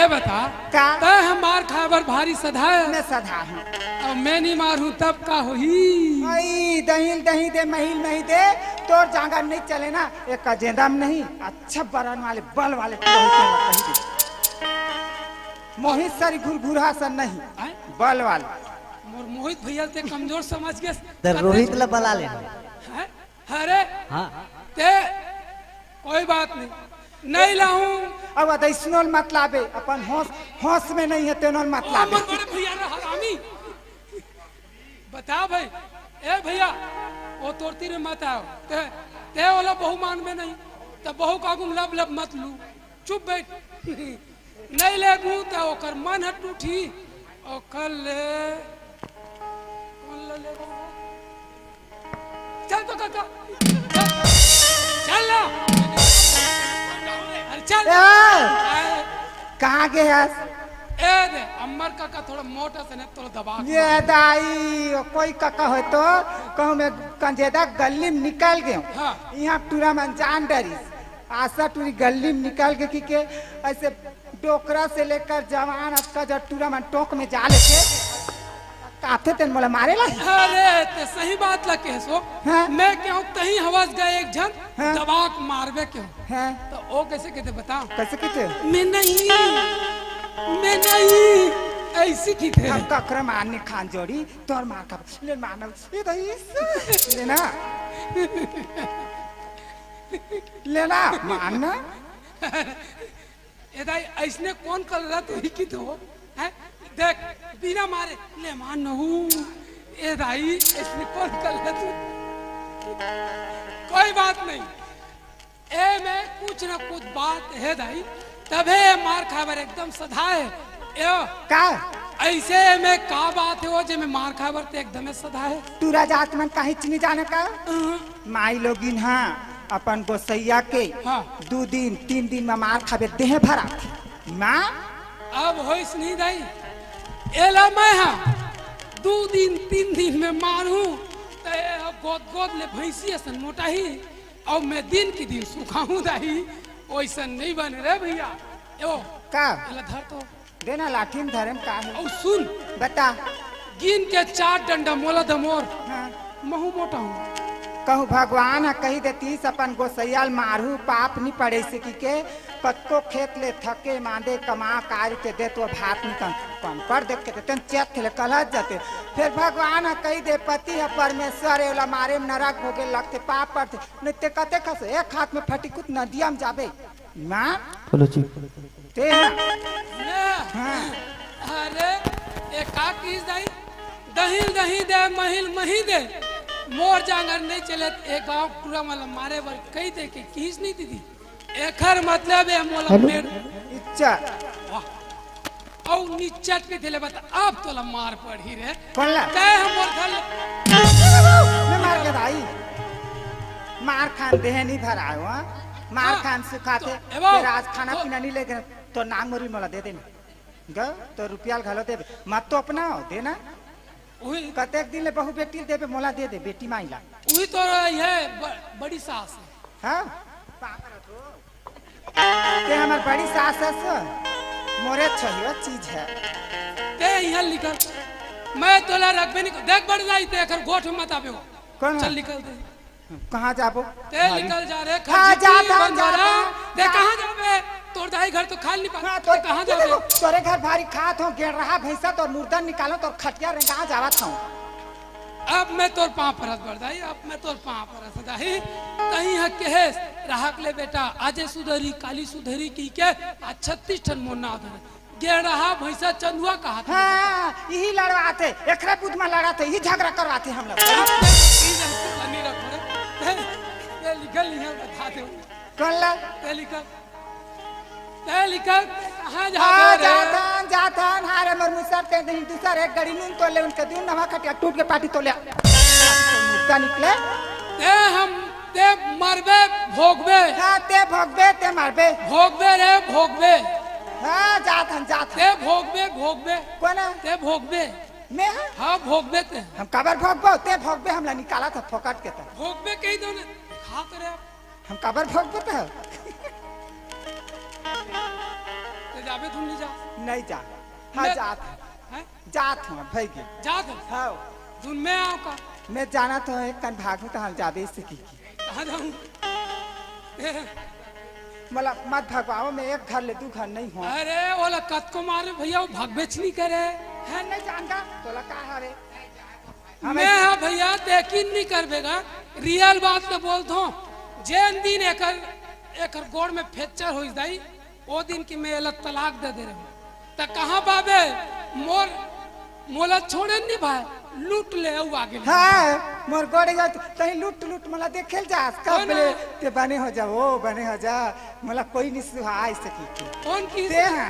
बता का तय हम मार खाबर भारी सधा है। मैं सधा हूँ अब मैं नहीं मारूं तब का होही। आई दही दही दे महिल नहीं दे तोर जांगर नहीं चले ना एक अजेंदा में नहीं अच्छा बरन वाले बल वाले मोहित सरी घुरघुरा सन नहीं आय? बल वाले मोर मोहित भैया ते कमजोर समझ के तो रोहित ला बला लेना हैं? अरे हाँ ते कोई बात नहीं नहीं लाऊं। अब अदैसनोल मत लाबे अपन होश होश में नहीं है तेनोल मत लाबे अमर बड़े भैया रे हरामी बता भाई ए भैया वो तोरती रे मत आओ ते ते वाला बहु मान में नहीं तो बहु कागुम लब लब मत लू चुप बैठ नहीं ले गू तो ओकर मन हट उठी और कल ले कौन ले चल तो काका चल ना अरे चल कहाँ गए ए दे अमर काका थोड़ा मोटा से ने थोड़ा दबा ये दाई कोई काका हो तो कहूँ मैं कंजेदा गली में निकल गया हाँ। यहाँ टूरा मन जान डरी आशा टूरी गली में निकल के के ऐसे डोकरा से लेकर जवान का जब टूरा मन टोक में जा लेके काथे तेन मोला मारे ला अरे ते सही बात ला के सो हाँ? मैं क्यों तहीं हवस गए एक जन हाँ? दबाक मारबे क्यों है तो ओ कैसे कहते बताओ कैसे कहते मैं नहीं ऐसी की थे हम ककरा मारने खान जोड़ी तोर मार का ले मारना ये तो इस लेना लेना मारना ए दाई ऐसने कौन कर रहा तू ही की तो है देख बिना मारे ले मान हूँ ए दाई ऐसने कौन कर रहा तू कोई बात नहीं ए में कुछ ना कुछ बात है दाई तबे मार खाबर एकदम सधा है ए का ऐसे में का बात है वो जे में मार खाबर ते एकदम सधा है तू राजात मन काहे चिनी जाने का माई लोगिन हाँ अपन गोसैया के हाँ। 2 दिन 3 दिन में मार खाबे देह भरा माँ अब होइस नहीं दाई एला मैं हाँ 2 दिन 3 दिन में मारू तो गोद गोद ले भैंसी असन मोटा ही और मैं दिन की दिन सुखाऊं दाई वैसा नहीं बने रे भैया यो का एला धर तो देना लाठी में धरम का है और सुन बता गिन के 4 डंडा मोला दमोर हाँ। महू मोटा हूँ कहूँ भगवान है कही देती अपन गोसैयाल मारू पाप नहीं पड़े से की के कत्तो खेत ले थके मांदे कमा कार के दे तो भात नहीं कम पर देख के देते चेत ले कलह जाते फिर भगवान है कही दे पति है परमेश्वर है मारे में नरक हो गए लगते पाप पड़ते नित्य कते खस एक हाथ में फटी कुछ नदिया में जाबे माँ ते हाँ अरे एक का चीज दाई दहिल दही दे महिल मही दे मोर जांगर नहीं चले एक गांव पूरा मतलब मारे बर कही दे के खींच नहीं दीदी एखर मतलब है मोला मेर इच्छा वाह और निचट के दिले बता अब तोला मार पड़ी रे कौन ला कहे हम मोर घर मैं मार के भाई मार खान देह नहीं भरा हुआ मार खान सुखाते फिर आज खाना पीना नहीं लेके तो नांग मोरी मला दे देना ग तो रुपया घलो दे मत तो अपना देना वही कतेक दिन ले बहु बेटी देबे मोला दे दे बेटी माइला वही तो ये बड़ी सास है हां ते हमार बड़ी सास है सो मोरे छहियो चीज है ते यहाँ निकल मैं तोला रखबे नहीं देख बढ़ जाई ते अखर गोठ में मत आबे कौन चल निकल दे कहां जाबो ते निकल जा रे हाँ, जा, बंजारा ते जा। कहां जाबे तोर दाई घर तो खाल नहीं पा तो कहां जाबे तोरे घर भारी खात हो गेड़ रहा भैंसा तो मुर्दा निकालो तो खटिया रे कहां जावत हूं अब मैं तोर पाँव परत बढ़ाई अब मैं तोर पाँव परत दाही कहीं है केस राहक ले बेटा आजे सुधरी काली सुधरी की के 36 टन मोना धर गे रहा भैंसा चंदुआ कहा था हां यही लड़वाते एकरे बुध में लड़ाते ही झगड़ा करवाते हम लोग नहीं रखो रे ते निकल यहाँ बता दे कौन ला ते निकल कहाँ जा हाँ रे जातन हारे मर मुसर ते नहीं दूसर एक गड़ी नून तो ले उनके दिन नवा खटिया टूट के पार्टी तो ले मुर्दा निकले ते हम ते मरबे भोगबे हाँ ते मारबे भोगबे रे भोगबे हाँ जातन ते भोगबे कौन ते भोगबे मैं हाँ भोगबे ते हम कबर भोगबो ते भोगबे हमला निकाला था फोकट के त भोगबे कही दो ने खा करे हम कबर भोगबो त तो जाबे तुम नहीं जा नहीं जा हाँ मैं- जात हैं जात हूँ भैगी जा तो हाँ तुम मैं आओ का मैं जाना तो एक कन भागू तो हम जाबे से की कहाँ जाऊँ मतलब मत भगवाओ मैं एक घर ले दू घर नहीं हूँ अरे वो कत को मारे भैया वो भाग बेच नहीं करे है नहीं जानता तोला का हरे मैं हाँ भैया यकीन नहीं करबेगा रियल बात तो बोलता हूँ जैन दिन एकर गोड़ में फ्रैक्चर हो जाई वो दिन की मैं अलग तलाक दे दे रहा तो कहाँ बाबे मोला छोड़े नहीं भाई लूट ले आगे ले। हाँ मोर गोड़े जा तही लूट लूट मला देखेल जा कौन कब ले ते बने हो जा वो बने हो जा मला कोई नहीं सुहाई सकी कौन की ते हैं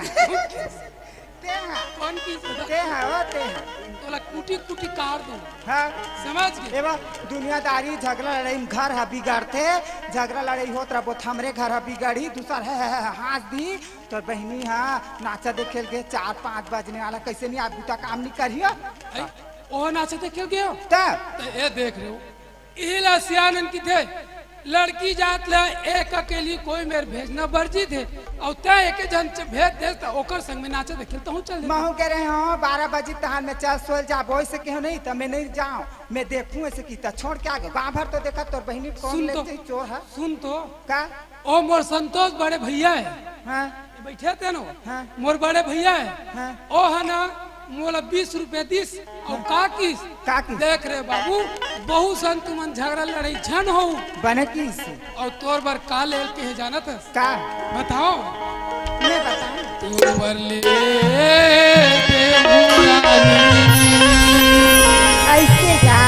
ते हैं कौन की ते हैं ओ ते हैं तोला कुटी कुटी काट दो हाँ समझ गए एवा दुनियादारी झगड़ा लड़ाई में घर है बिगाड़ते झगड़ा लड़ाई होत रहा बोथ हमरे घर है बिगाड़ी दूसर है हाथ दी तो बहनी हाँ नाचा देखेल के 4-5 बजने वाला कैसे नहीं आप बूटा काम नहीं करियो ओ नाचे देखे गए हो तब तो ये देख रहे हो इला सियानन की थे लड़की जात ले एक अकेली कोई मेरे भेजना वर्जित है और तय एक जन से भेज दे तो ओकर संग में नाचे देखे तो हूँ चल महू कह रहे हो 12 बजे तहान में चल सोल जा बोई से क्यों नहीं तो मैं नहीं जाऊँ मैं देखूँ ऐसे की तो छोड़ के आगे गाँव भर तो देखा तो बहनी कौन सुन तो लेते चोर है सुन तो का ओ मोर संतोष बड़े भैया है हाँ बैठे थे ना हाँ। मोर बड़े भैया है हाँ। ओ है ना मोला 20 रुपए दिस और काकिस काकिस। देख रहे बाबू बहु सन तुमन झगड़ा लड़ाई झन हो बने की से और तोर बर का ले के जानत का बताओ मैं बताऊँ तोर बर ले देहुरानी ऐसे जा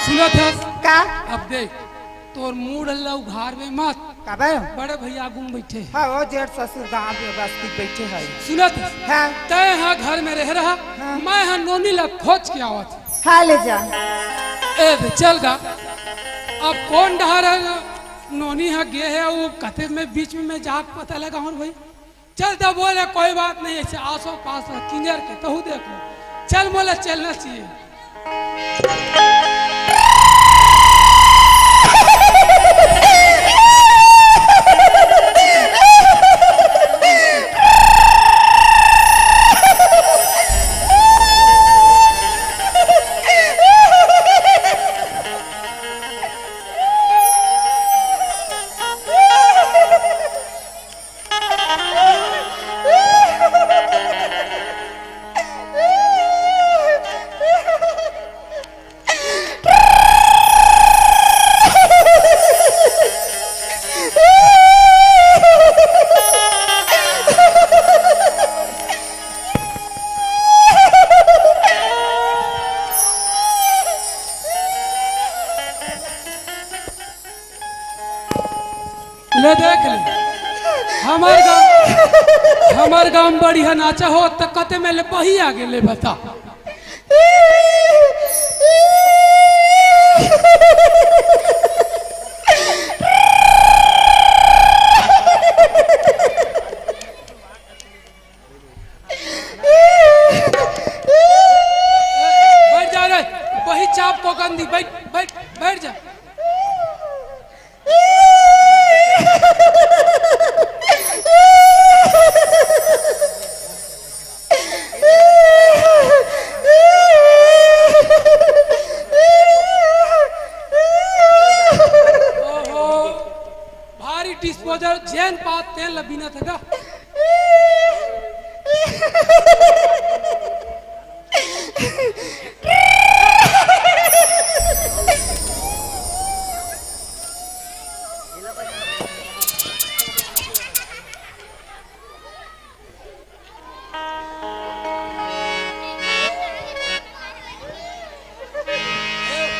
अब देख तोर मूड अल्लाह उघार में मत काबे बड़े भैया गुम बैठे हाँ वो जेठ ससुर गाँव में बस्ती बैठे है सुनत हाँ तय हाँ घर में रह रहा हाँ। मैं हाँ नोनी ला खोज के आवत हाँ ले जा ए दे चल गा अब कौन डहा रहा नोनी हाँ गे है वो कथे में बीच में मैं जाग पता लगा हूँ भाई चल तो बोले कोई बात नहीं, ऐसे आसो पास किंजर के तहु देख लो। चल बोले चलना चाहिए। ले देख ले हमार गांव बढ़िया नाचा हो तो कते में ले बही आगे ले बता। बैठ जा रे, बही चाप को गंदी, बैठ बैठ बैठ जा। डिस्पोजल जैन पात तेल लबीना था।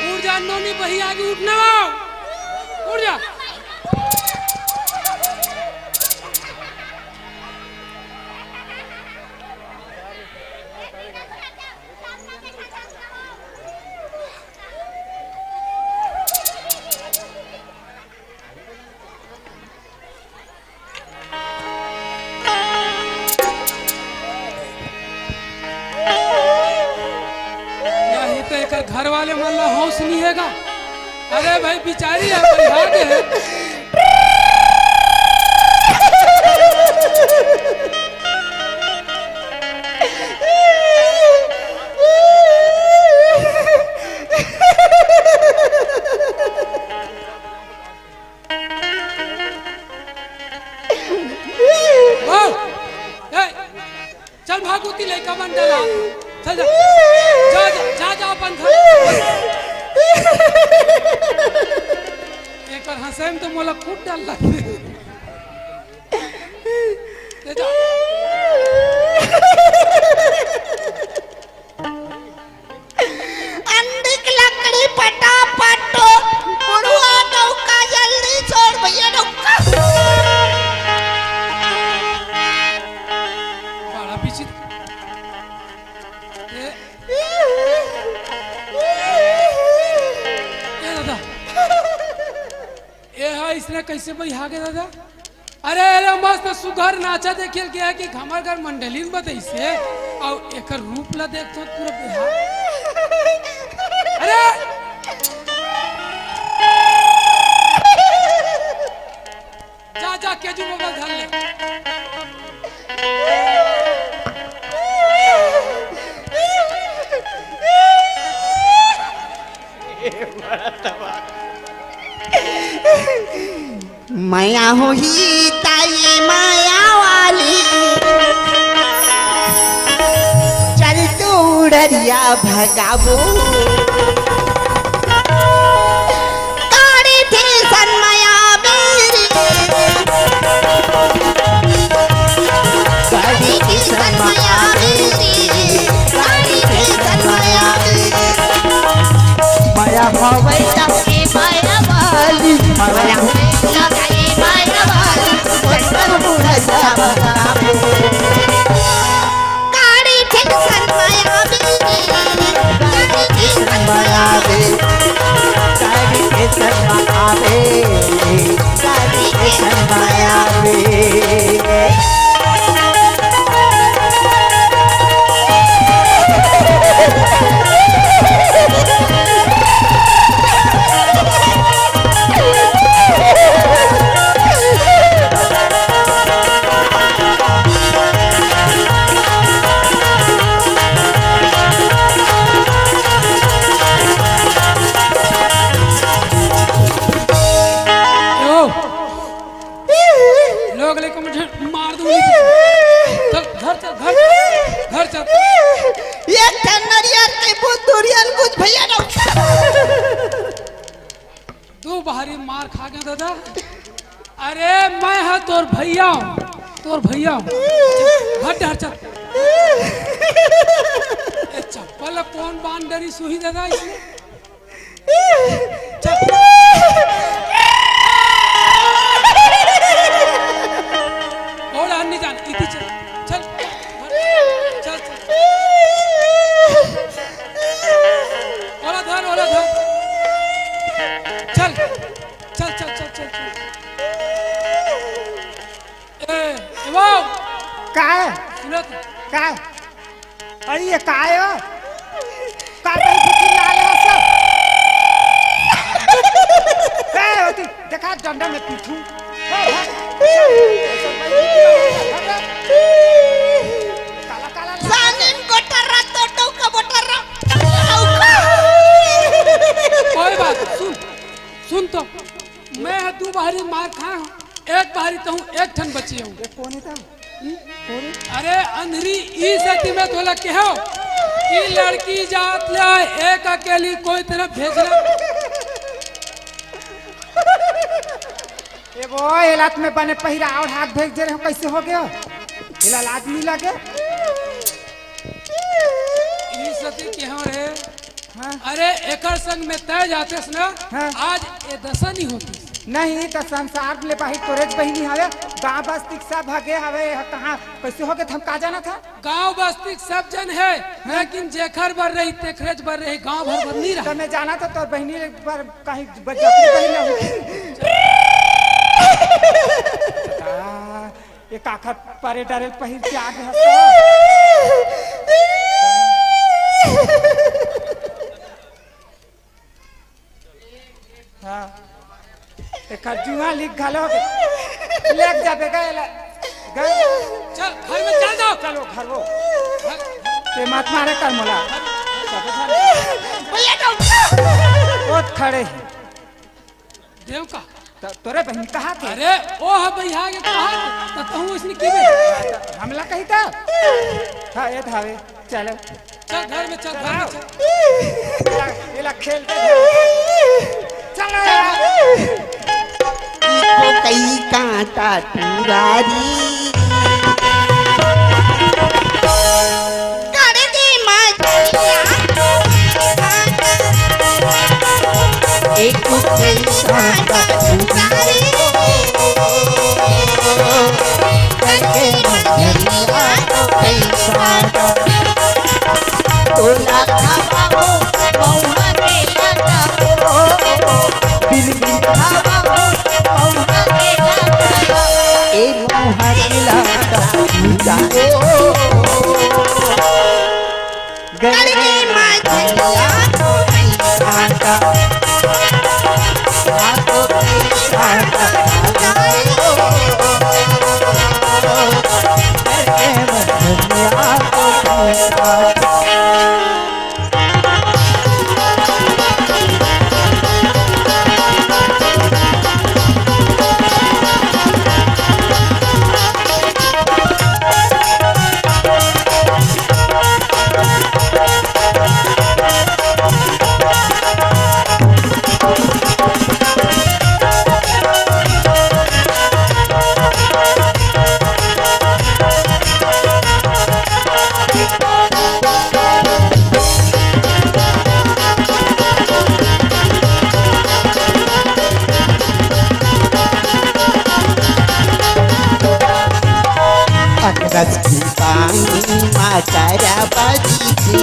उड़ जा नोनी बही आगे उठना, उड़ जा। घर वाले मल्ला हौस नहीं हैगा। अरे भाई बिचारी है, भागे है। चल भागुती लेका बन डाला, चल जा जा जा जा अपन घर। एक और हंसे में तो मोला कूट डाल लगे। जा अंडिक लकड़ी पटापट बुढ़वा नौका जल्दी छोड़ भैया नौका। बड़ा पीछे इसने कैसे बहा के दादा। अरे अरे मस्त सुघर नाचा देखिए क्या है कि हमार घर मंडलीन बताई से और एक रूप ला देख तो पूरा बिहार। अरे जा जा केजू बाबा धर ले। माया हो ही ताई माया वाली, चल तू डरिया भगाबो। काड़ी थी सनमाया मेरी, काड़ी थी सनमाया मेरी, काड़ी थी सनमाया मेरी। माया भवैया की माया वाली, माया काड़ी थी सनमाया मेरी, काड़ी थी मार खा गया दादा। अरे मैं है तोर भैया हूँ, तोर भैया हूँ। हट हट चल। ए चप्पल कौन बांध डरी सुही दादा इसमें? चल। और अन्य जान इति चल चल चल चल। ओला धर चल चल चल चल चल चल। ए वो काय सुनो तो। काय अरे ये काय हो का कहीं कुछ लाल है सब काय होती देखा डंडा में पीठू काला काला सानिन गोटरा तो टोका बोटरा कोई बात सुन सुन तो मैं दो बारी मार खा हूँ, एक बारी तो हूँ, एक ठन बची हूँ। ये कौन है था अरे अंधरी ई सती में तोला कहो कि लड़की जात ले एक अकेली कोई तरफ भेजना। ये वो इलाक में बने पहिरा और हाथ भेज दे रहे हो कैसे हो गया इलाल आदमी लगे ई सती कहो रे। हाँ? अरे एकर संग में तय जाते ना। हाँ? आज ए दशा नहीं होती। नहीं तो संसार में बाही तोरेज बहनी हवे गांव बस्ती सब भगे हवे कहाँ कैसे हो गए हम का जाना था गांव बस्ती सब जन है, लेकिन जेखर बर रही तेखरेज बर रही, गांव भर बर नहीं तो रहा। मैं जाना था तो बहनी पर कहीं बजती बहनी हुई ये काखर परे डरे पहिर के आगे हाँ एक जुआ लिख घलो लेक जाबे गए चल घर में चल जाओ। चलो घर वो ते मत मारे कर मोला भैया तो ओत खड़े हैं देव का तोरे बहन कहा थे अरे ओ है भैया के कहा तो तू इसने की में हमला कही था हाँ ये धावे चलो चल घर में चल घर में चल। ये ला खेलते चलो को कई कांटा तुरारी करगे मजिया एक को कई कांटा तुरारी करगे मजिया कई कांटा तोला खाओ मौहा रे लगा बिल बिल खाओ मौहा रे लगा ए मौहा रे लगा गले मजिया तो नहीं कांटा हाथों पे कांटा गले मजिया तो नहीं कांटा अकरस की पानी मातारा बाजी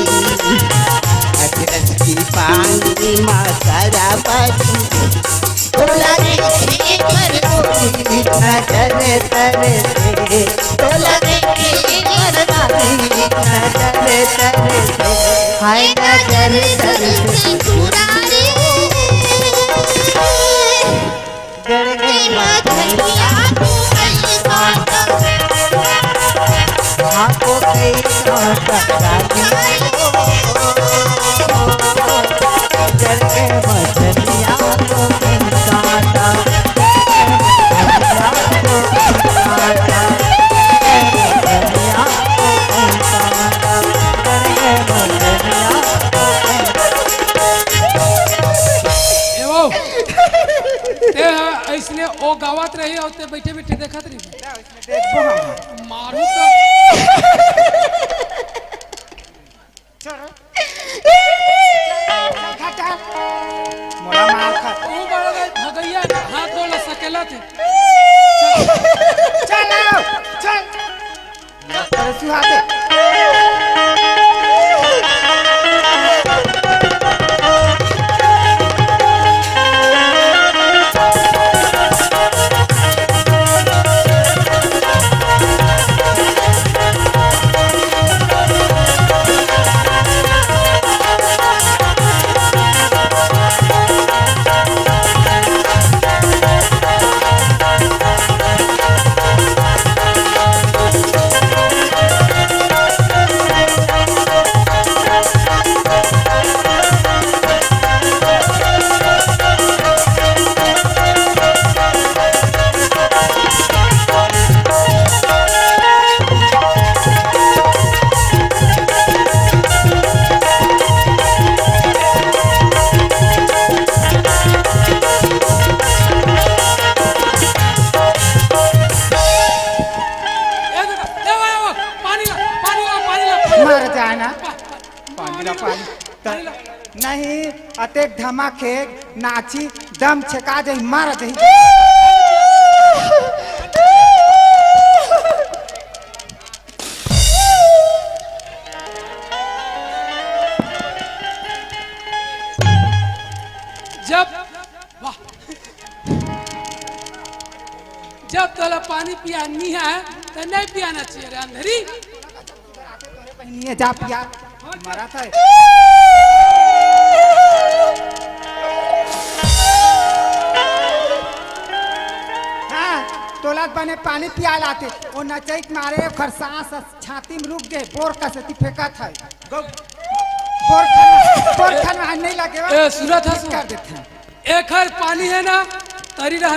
अकरस की पानी मातारा बाजी तोला देखे कर कोई नजर तरे तोला देखे कर नजर तरे हाय नजर तरे सुरारे गड़े मधुरिया तू कई कांटा आपको कई कांटा करके मछलियाँ को कई कांटा ए वो ते वो गावत रही होते बैठे बैठे देखत रही देखबो हम मारू तो चल घाटा मोला मार खा वो बड़ा भगैया हाथ धोला सकेला थे चल आओ चल अरे सुहाते मर जाना पानी ला पानी नहीं अतेक धमाके नाची दम छका जाई मार जाई जब वाह जब तोला पानी पियानी है तो नहीं पियाना चाहिए रे अंधेरी पहनिए जा पिया मरा था हाँ तोला बने पानी पिया लाते वो नचैक मारे ओकर सांस छाती में रुक गए बोर का से फेंका था बोर खाना नहीं लगे ए सुना था कर देते हैं एक हर पानी है ना तरी रहा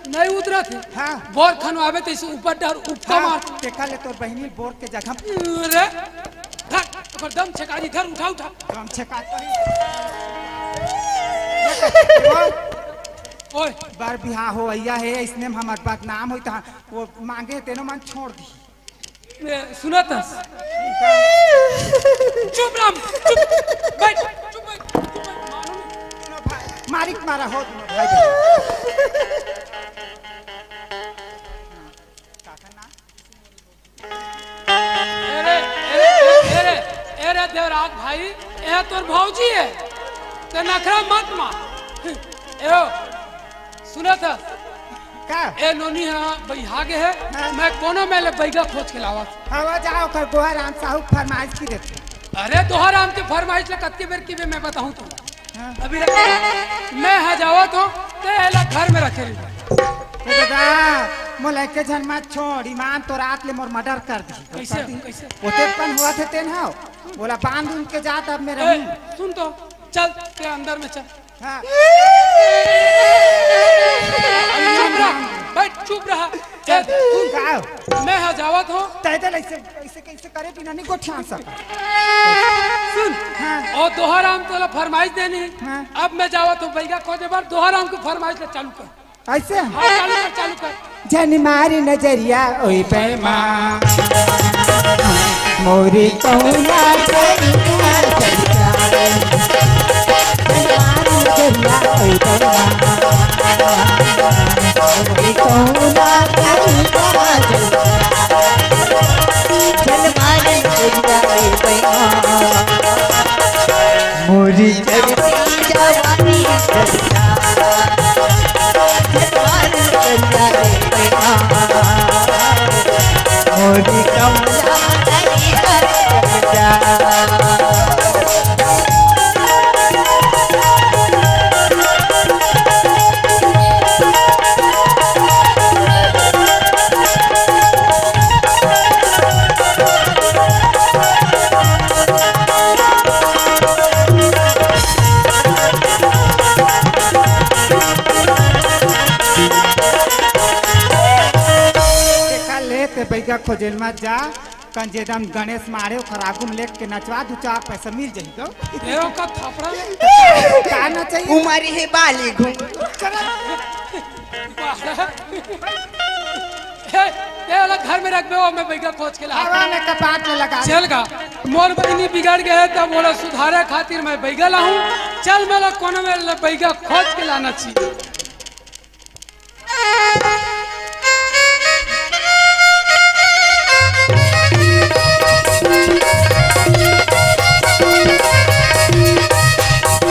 नहीं उतरा थे हाँ बोर खनवावे तो इसे ऊपर डर ऊपर मार देखा ले तोर बहनी बोर के जगह रे धर ओकर दम छका दी धर उठा उठा हम छका ओए बार बिहार हो भैया है इसने हमारे बात नाम होता वो मांगे तेनो मन छोड़ दी सुना था चुप राम चुप बैठ चुप बैठ मारो मारिक मारा हो भाई एरे देवराज भाई ये तोर भौजी है ते नखरा मत मार एओ सुना था का ए नोनी है बैहागे है हाँ। मैं कोनो में ले बैगा खोज के लावा हवा जाओ कर गोहर राम साहू फरमाइश की देते अरे दोहर आम के फरमाइश ले कत्ती बेर की मैं बताऊं तो हाँ। अभी मैं हजावत हूं ते एला घर में रखे दादा मोला के जन्मा छोड़ ईमान तो रात ले मोर मर्डर कर दी कैसे कैसे ओते पन हुआ थे तेन हां बोला बांध उन के जात अब मेरे ए, सुन तो चल ते अंदर में चल हां चुप रहा बैठ चुप रहा चल सुन का मैं हजावत हूं तैदल ऐसे कैसे करे बिना नहीं गोठियां सब सुन हाँ। और दोहर आम तो फरमाइश देनी हाँ। अब मैं जावत हूं बैगा खोजे बार दोहर आम को फरमाइश ले चालू कर ऐसे हाँ चालू कर जन मारी नजरिया ओई पैमा मोरी कौना करिया नजरिया ओई पैमा मोरी कौना मोरी मोरी कमला बैगा खोजेल मत जा कंजेदम गणेश मारे खरागुम लेक के नचवा दू चार पैसा मिल जाई तो एओ का थपड़ा में का न चाहिए उमर है बाली घूम ये वाला घर में रख दो, मैं बैगा खोज के ला हवा में कपाट में लगा दे। चल गा मोर बहनी बिगड़ गए तब बोला सुधारे खातिर मैं बैगा लाऊं। चल मेरा कोने में बैगा खोज के लाना चाहिए।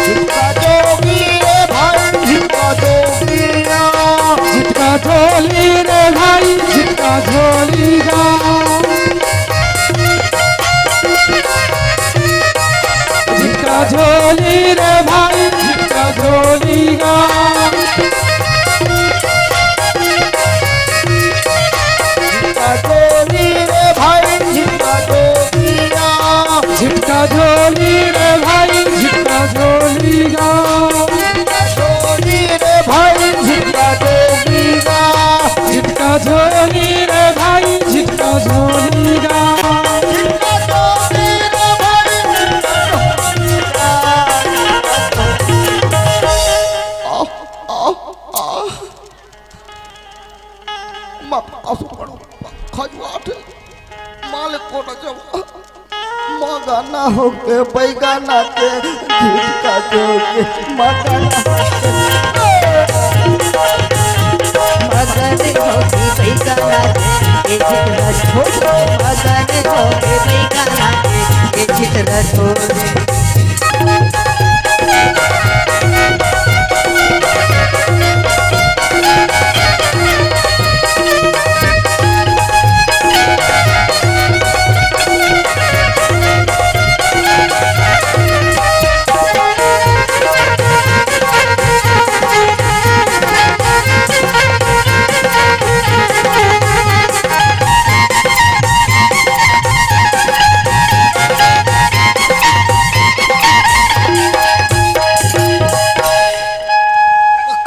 झिटका झोली रे भाई झिटका झोली गा, झिटका झोली रे भाई झिटका झोली गा, झिटका झोली रे भाई झिटका झोली गा, झिटका झोली रे भाई झिटका झोली गा, झोली रे भाई झिटका झोली गा, झिटका झोली रे भाई झिटका झोली गा, झिटका झोली रे भाई झिटका झोली गा। असु पड़ो खजवाट मालिक को न जब मगाना हो के बैगाना के झिटका जोगे मगाना मगन होके बैगाना के झिटका छोड़े, मगन होके बैगाना के झिटका छोड़े।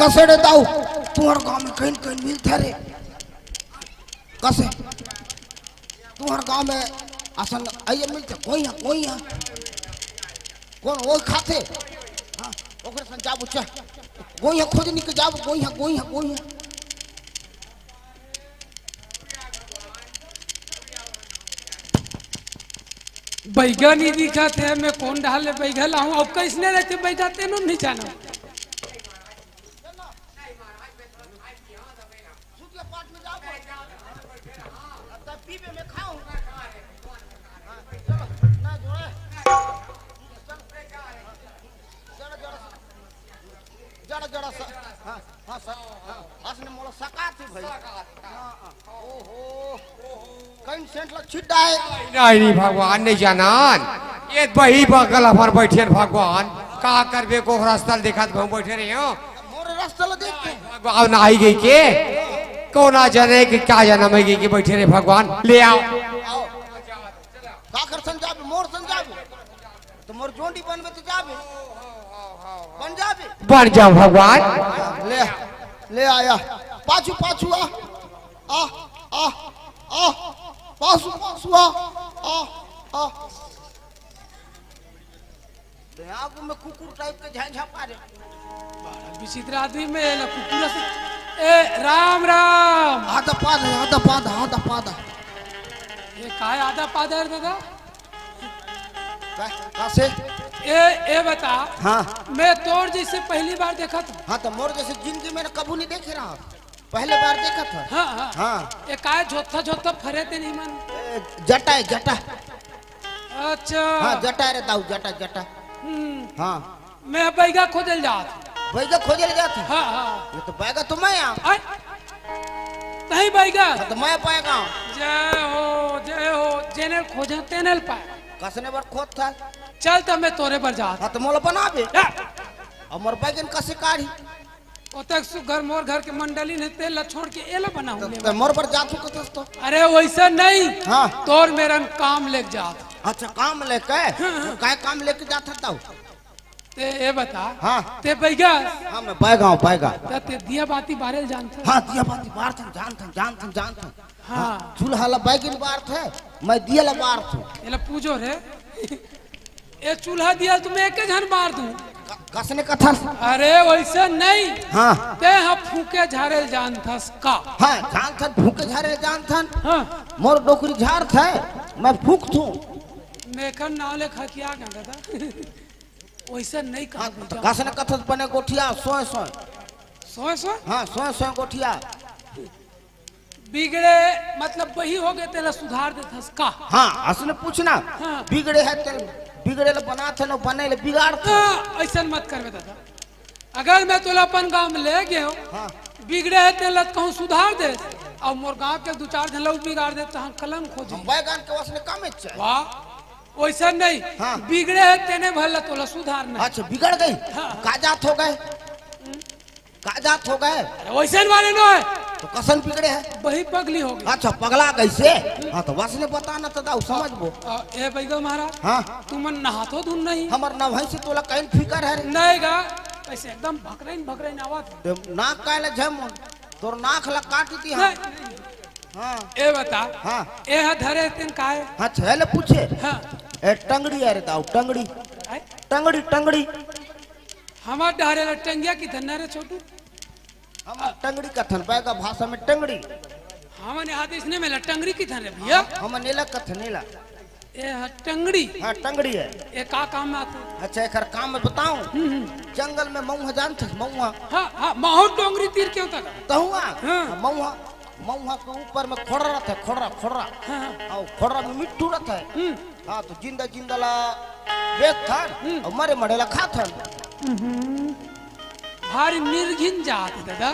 कसड़े दाऊ तुम्हार गांव में कहीं कहीं मिलता रे कसे तुम्हार गांव में असन आइए मिलते कोई है कौन वो खाते हाँ ओकरे सन जाबू चा कोई है खोज निक जाबू कोई है बैगा नहीं दिखा थे मैं कौन डाले बैगा लाऊं। अब कैसने रहते बैगा तेनों नहीं जाना। जड़ा जड़ा सा हाँ हाँ सा असने मोला सका थी भाई ओहो कहीं सेंट लग छिटा है नहीं भगवान नहीं जानन ये बही बगल हमार बैठे भगवान का करबे को रास्ता दिखात घूम बैठे रहे हो मोर रास्ता ल देख के भगवान ना आई गई के कोना जाने कि क्या जाना मैं गई के बैठे रहे भगवान ले आओ का कर सन जाबे मोर सन जाबे तो मोर जोंडी बनबे तो जाबे बन जाबे बन जाओ भगवान ले ले आया पाछू पाछू आ पाछू पाछू आ आगू में कुकुर टाइप के झांझा पारे विचित्र आदमी में ये कुकुर से ए राम राम आधा पादा ये काय आधा पादर दादा कैसे ए बता हाँ मैं तोर जैसे पहली बार देखा था। हाँ तो मोर जैसे जिंदगी में कबू नहीं देखे रहा पहले बार देखा था हाँ ये काय झोथा फरे थे नहीं मन जटा है जटा अच्छा हाँ जटा रे दाऊ जटा हाँ मैं बैगा खोजल जात बैगा खोजे ले जाती हाँ ये तो बैगा तो मैं नहीं बैगा तो मैं पाएगा जय हो जेनल खोजे तेनल पाए कसने बार खोद था चल तब मैं तोरे पर जात हाँ तो मोला बना बे और बैगन कसे काढ़ी ओतक सुगर मोर घर के मंडली ने तेल छोड़ के एला बना तो मोर पर जातू कतस तो अरे वैसा नहीं हाँ तोर मेरा काम लेके जात अच्छा काम लेके काय काम लेके जाता था ते ये बता हाँ ते बैगा हाँ मैं बैगा ते दिया बाती बारे जानता हाँ दिया बाती बार था जानता हाँ चूल्हा ला बैगन बार थे मैं दिया ला बार थू एला पूजो रे ये चूल्हा दिया तुम्हें एक जन मार दूं कसने कथन अरे वैसे नहीं हाँ ते हम फूके झारे जान थस का हाँ जान थन भूखे झारे जान थन हाँ मोर डोकरी झार थे मैं फूक थू मेखन नाव ले खकिया गया दादा वैसे नहीं कहा बेटा कसने कथन बने गोठिया सोए सोए सोए सोए हाँ सोए सोए गोठिया बिगड़े मतलब वही हो गए तेरा सुधार दे थस का हाँ असने पूछना हाँ। बिगड़े है तेल बिगड़े ले बना थे न बने ले बिगाड़ थे ऐसा मत कर दादा अगर मैं तोला अपन गांव में ले गए हो हाँ बिगड़े है तेला कहूँ सुधार दे और मोर गांव के दो चार जन लोग बिगाड़ दे तो हम कलम खोजी हम बैगन के वासने कामे चाहिए वाह वैसा नहीं हाँ। बिगड़े है तेने भला तोला सुधार नहीं अच्छा बिगड़ गई हाँ। काजात हो गए काजात हो गए वैसे वाले न है तो कसन बिगड़े है वही पगली हो गई अच्छा पगला कैसे हाँ तो वासने बताना तो दाऊ समझबो ए बैगा महाराज हाँ तुम नहातो धुन नहीं हमर ना भैंसी तोला कहीं फिकर है रे नहीं गा ऐसे एकदम भकरैन आवाज ते नाक काले झम तोर नाक ला काटी दी हम हाँ ए बता हाँ ए हा धरे तेन काहे हाँ छेले पूछे हाँ ए टंगड़ी है रे दाऊ टंगड़ी आय? टंगड़ी टंगड़ी हमार डारे ला टंगिया की धन्ना रे छोटू हम टंगड़ी कथन पाएगा भाषा में टंगड़ी हमने आदेश ने मेला टंगरी की धन रे भैया हम नीला कथन नीला ए हा टंगड़ी हाँ टंगड़ी है ए का काम में आते अच्छा एक काम में बताऊं जंगल में मऊहा जानते मऊहा हाँ हाँ माहौल टोंगरी तीर क्यों तक तहुआ हाँ। मऊहा मऊहा के ऊपर में खोड़ा रहता है खोड़ा खोड़ा हाँ और खोड़ा में मिट्टू रहता है हाँ तो जिंदा जिंदा ला बेच था और मरे मरे ला खा था भारी निर्घिन जात दादा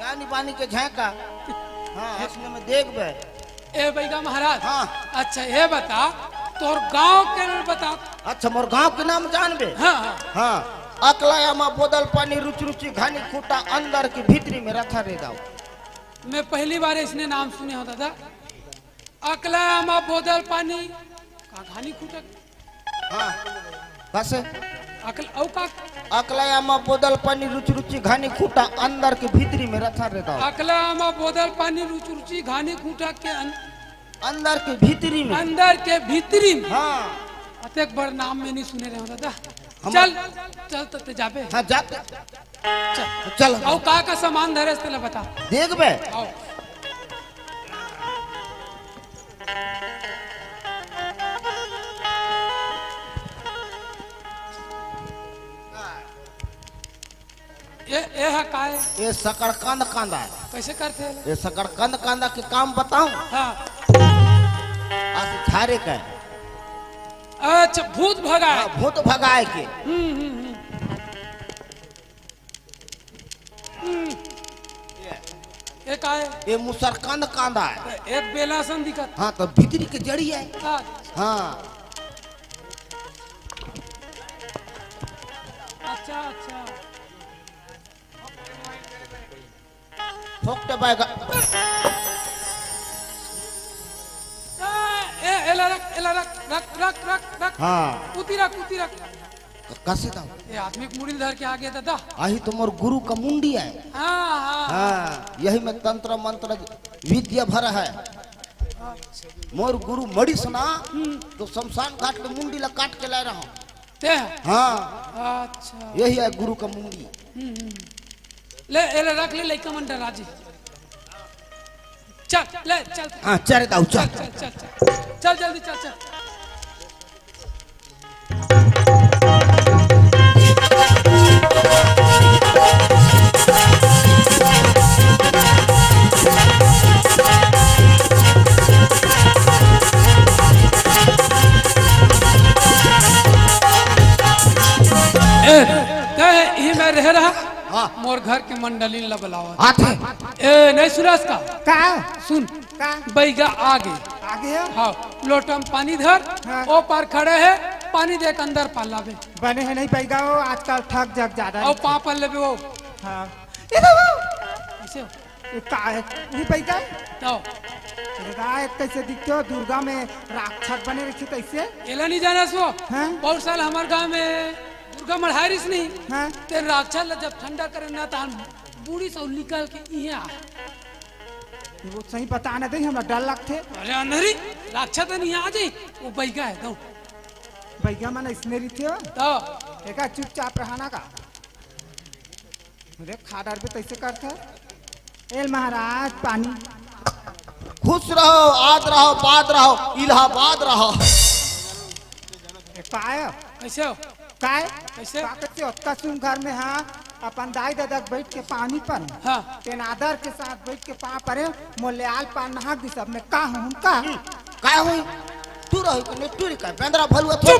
यानी पानी के झांका हाँ हंसने में देख बे ए बैगा महाराज हाँ अच्छा ये बता तोर गांव के नाम बता अच्छा मोर गांव के नाम जानबे हाँ हाँ हाँ अकलायामा बोदल पानी रुचि रुचि घानी खूटा अंदर की भीतरी में रखा रे दाऊ मैं पहली बार इसने नाम सुने हो दादा अकलायामा बोदल पानी का घानी खूटक हाँ कैसे अकल औ का अकलायामा बोदल पानी रुचि रुचि घानी खूटा अंदर के भीतरी में रखा रे दाऊ अकलायामा बोदल पानी रुचि रुचि घानी खूटक के अंदर के भीतरी में अंदर के भीतरी में हाँ अतेक बड़ नाम में नहीं सुने रहे हो दादा हम- चल चल तो ते जाबे हाँ जाते चल चल औ का सामान धरे से बता देख बे आओ ये है का है ये सकड़कंद कांदा है कैसे करते हैं ये सकड़कंद कांदा के काम बताऊं हाँ आज झारे का है। अच्छा भूत भगा हाँ, भूत भगाए के ये का है ये मुसरकंद कांदा है एक बेलासन दिखत हाँ तो भीतरी के जड़ी है हाँ हाँ अच्छा अच्छा फोकटे बैगा एला रख रख रख रख रख हाँ कुती रख कैसे दाऊ ये आदमी के मुड़ी धर के आ गया दादा आही तो मोर गुरु का मुंडी है हाँ हाँ हाँ यही में तंत्र मंत्र विद्या भर है मोर गुरु मड़ी सुना तो शमशान घाट के मुंडी ला काट के ला रहा हूँ ते हाँ अच्छा यही है गुरु का मुंडी ले एला रख ले लइका मन राजी चल ले चल हाँ चल दाऊ चल चल चल चल चल चल जल्दी चल चल ही मैं रह रहा हाँ मोर घर के मंडली लबलावा आते ए नहीं सुनास का का सुन का बैगा आगे आगे है हाँ लोटा में पानी धर हाँ। ओ पार खड़े है पानी देख अंदर पालावे बने हैं नहीं पैगा वो आजकल ठग जग ज्यादा और पापा लेबे वो हाँ ये तो वो ऐसे हो ये का है नहीं पैगा तो गाय कैसे दिखते हो दुर्गा में राक्षस बने रखी कैसे एला नहीं जाना सो हाँ? बहुत साल हमारे गांव में दुर्गा मढ़ारिस नहीं हाँ ते राक्षस ला जब ठंडा करे ना तो हम बूढ़ी सौ निकल के यहाँ वो सही पता ना दे हमरा डर लगते अरे अंधेरी राक्षस तो नहीं आ जाई वो बैगा है दो भैया मन इसने रीते हो तो एका चुपचाप रहना का मुझे खादर पे कैसे करते एल महाराज पानी खुश रहो, आद रहो, बाद रहो, इलाहाबाद रहो। पाए कैसे हो काय कैसे? ताकत से उसका सुन घर में हाँ अपन दाई दादा बैठ के पानी पर हाँ तेन आदर के साथ बैठ के पा परे मोल्याल पान नहा दी सब में का हूं का काय हुई तू रही को नेटूरी का बेंद्रा भलुआ तो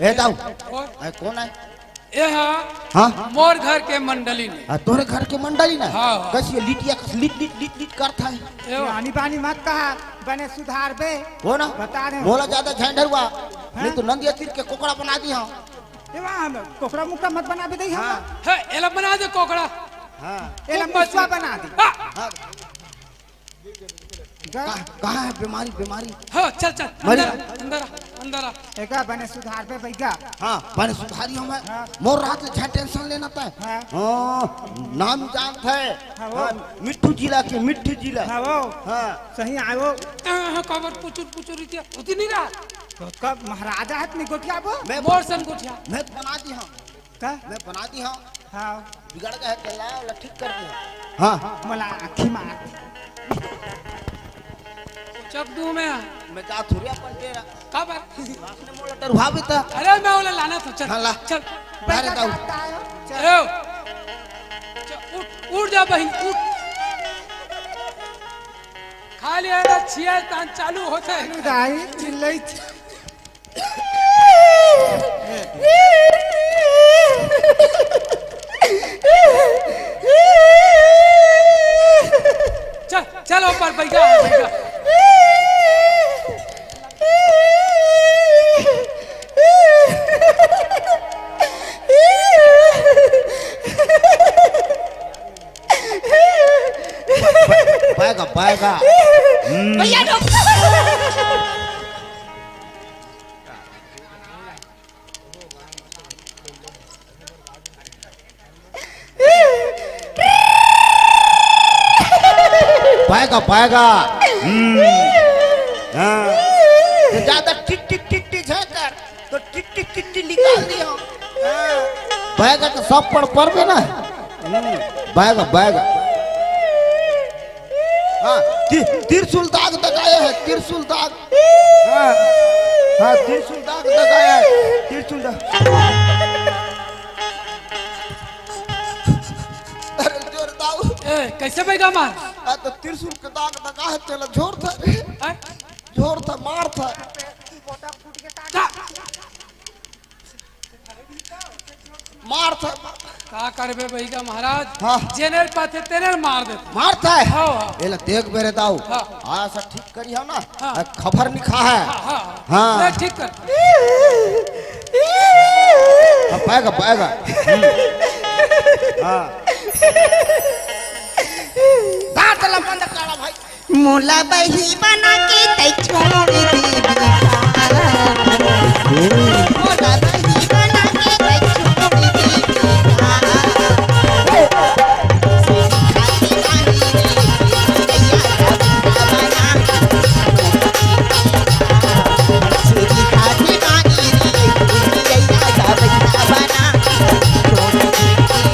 ए दाऊ और ए कौन है ये हाँ हाँ मोर घर के मंडली ने तोरे घर के मंडली ना हाँ, हाँ। कैसी लिटिया लिट लिट लिट लिट करता है ये वो- पानी पानी मत कहा बने सुधार बे हो ना बता रहे बोला ज्यादा झंडरुआ नहीं तो नंदिया तीर के कोकड़ा बना दी हाँ ए वहां कोकड़ा मुकड़ा मत बना भी दई हम है एला बना दे कोकड़ा हाँ एला मुसवा बना दी हाँ हाँ कहाँ है बीमारी बीमारी हाँ चल चल मरी- अंदर अंदर अंदर आ। एका बने सुधार बे भैया हाँ मैंने सुधारी हूँ मैं हाँ। मोर रात झ टेंशन लेना था हाँ। हाँ नाम जानता है हाँ, वो। हाँ, मिट्टू जिला के मिट्टू जिला हाँ वो हाँ सही आयो कबर पुचुर पुचुर इतिया होती नहीं रहा तो कब महाराजा है इतनी गोटिया वो मैं मोर सन गुठिया मैं बना दी हूँ का मैं बना दी हूँ हाँ बिगड़ गया है गला वाला ठीक कर दिया हाँ मोला आँखी मार चक दूं मैं मैं जा थोड़िया पर तेरा कबर आपने मोला डरवा भी था अरे मैं बोले लाना था चल हाँ, ला। चल बाहर दाऊ ए उठ उठ जा बहन उठ खाली है छिया तान चालू होता है दाई चिल्लाई चल चल ऊपर बैठा बैठा पाएगा पाएगा भैया पाएगा पाएगा हाँ तो ज्यादा टिक टिक टिक टिक है कर तो टिक टिक टिक टिक निकाल दिया पाएगा तो सब पर में ना पाएगा पाएगा हाँ त्रिशूल दाग दगाया है त्रिशूल दाग हाँ हाँ त्रिशूल दाग दगाया है त्रिशूल दाग अरे जोर दाऊ ए कैसे बैठा मार आ तो त्रिशूल के दाग दगा है चलो जोर था हैं? जोर था मार था जा। मार था का करबे बैठा महाराज हाँ। जेनर पाते तेनर मार देते मार था हाँ हाँ एला देख बेरे दाऊ हाँ। आया सब ठीक करी हो ना हाँ। आ, खबर निखा है हाँ हाँ हाँ। ले, ठीक कर हाँ, पाएगा पाएगा हाँ दांत ला बंद करा भाई मोला बही बना के तै छोड़ दी मोला बही बना के तै छोड़ दी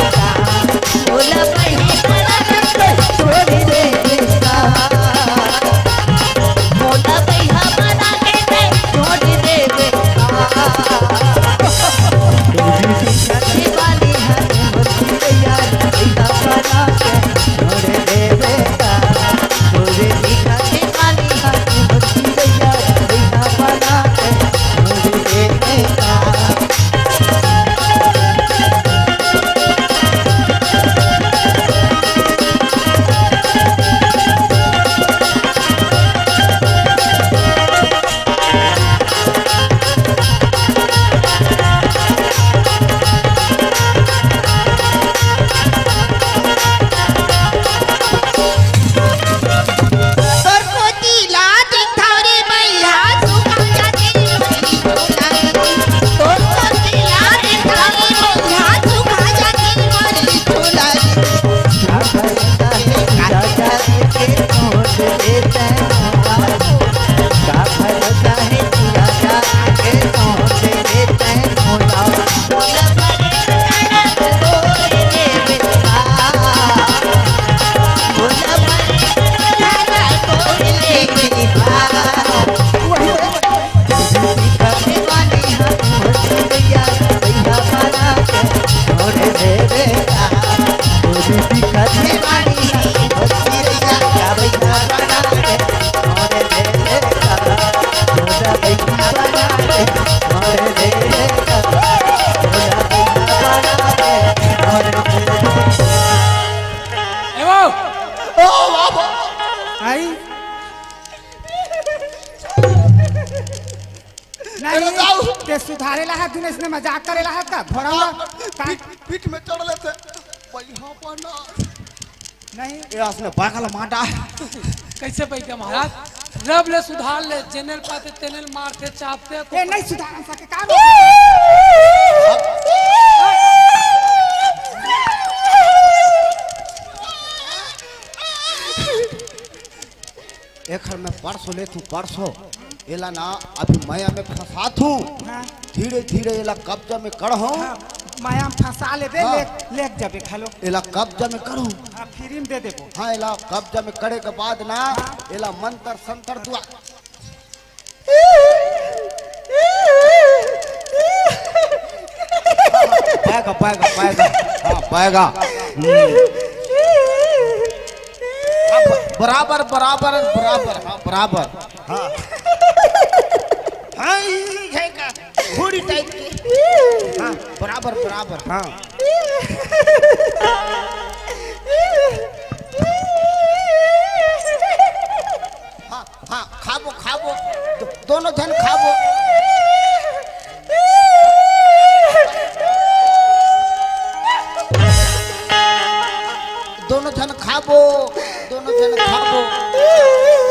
मोला बही बना के छोड़ दे मोटा पैसा बना के दे छोड़ देवे छठी वाली है मोती यार पैसा बना के छोड़ देवे छोड़े छठी वाली है मोती यार पैसा बना के छोड़ देवे तोर पोती लाज थारे मैया सुखा जाती मोरी तोर पोती लाज थारे मैया सुखा जाती मोरी झूला राजा के छोड़ देते का भरोसा है राजा आई अरे नहीं जाओ। ते सुधारे ला है दिनेश ने मजाक करे ला है का घोड़ा पीठ में चढ़ लेते बढ़िया बना नहीं ये असने बागल माटा कैसे बैठे महाराज रब ले सुधार ले जेनल पाते तेनल मारते चापते ये नहीं सुधारन सके का एखर में परसों ले तू परसों एला ना अभी माया में फंसा तू हाँ। धीरे धीरे एला कब्जा में कर हो माया में फंसा ले दे हाँ। ले जबे खालो एला कब्जा में करो हाँ फ्री में दे देबो हाँ एला कब्जा में करे के बाद ना एला मंत्र संतर दुआ पाएगा पाएगा पाएगा हाँ पाएगा बराबर बराबर बराबर हाँ बराबर हाँ हाँ ये का घोड़ी टाइप की हाँ बराबर बराबर हाँ हाँ हाँ खाबो खाबो दोनों जन खाबो दोनों जन खाबो दोनों जन खाबो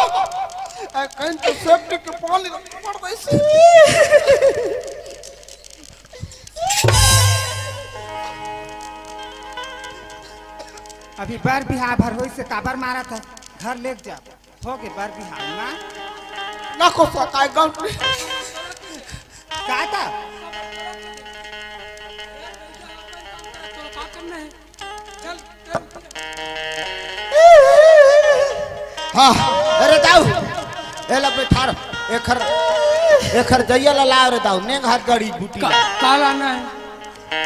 कहीं तो सेफ्टी के पानी पड़ गई अभी बर बिहार भर होई से काबर मारा था घर ले जा हो गए बर बिहार ना ना को सकाय गांव का था तो क्या करना है चल चल हाँ अरे दाऊ एला बैठार एखर जइया ला ला रे दाऊ नेग हाथ गड़ी बूटी का लाना है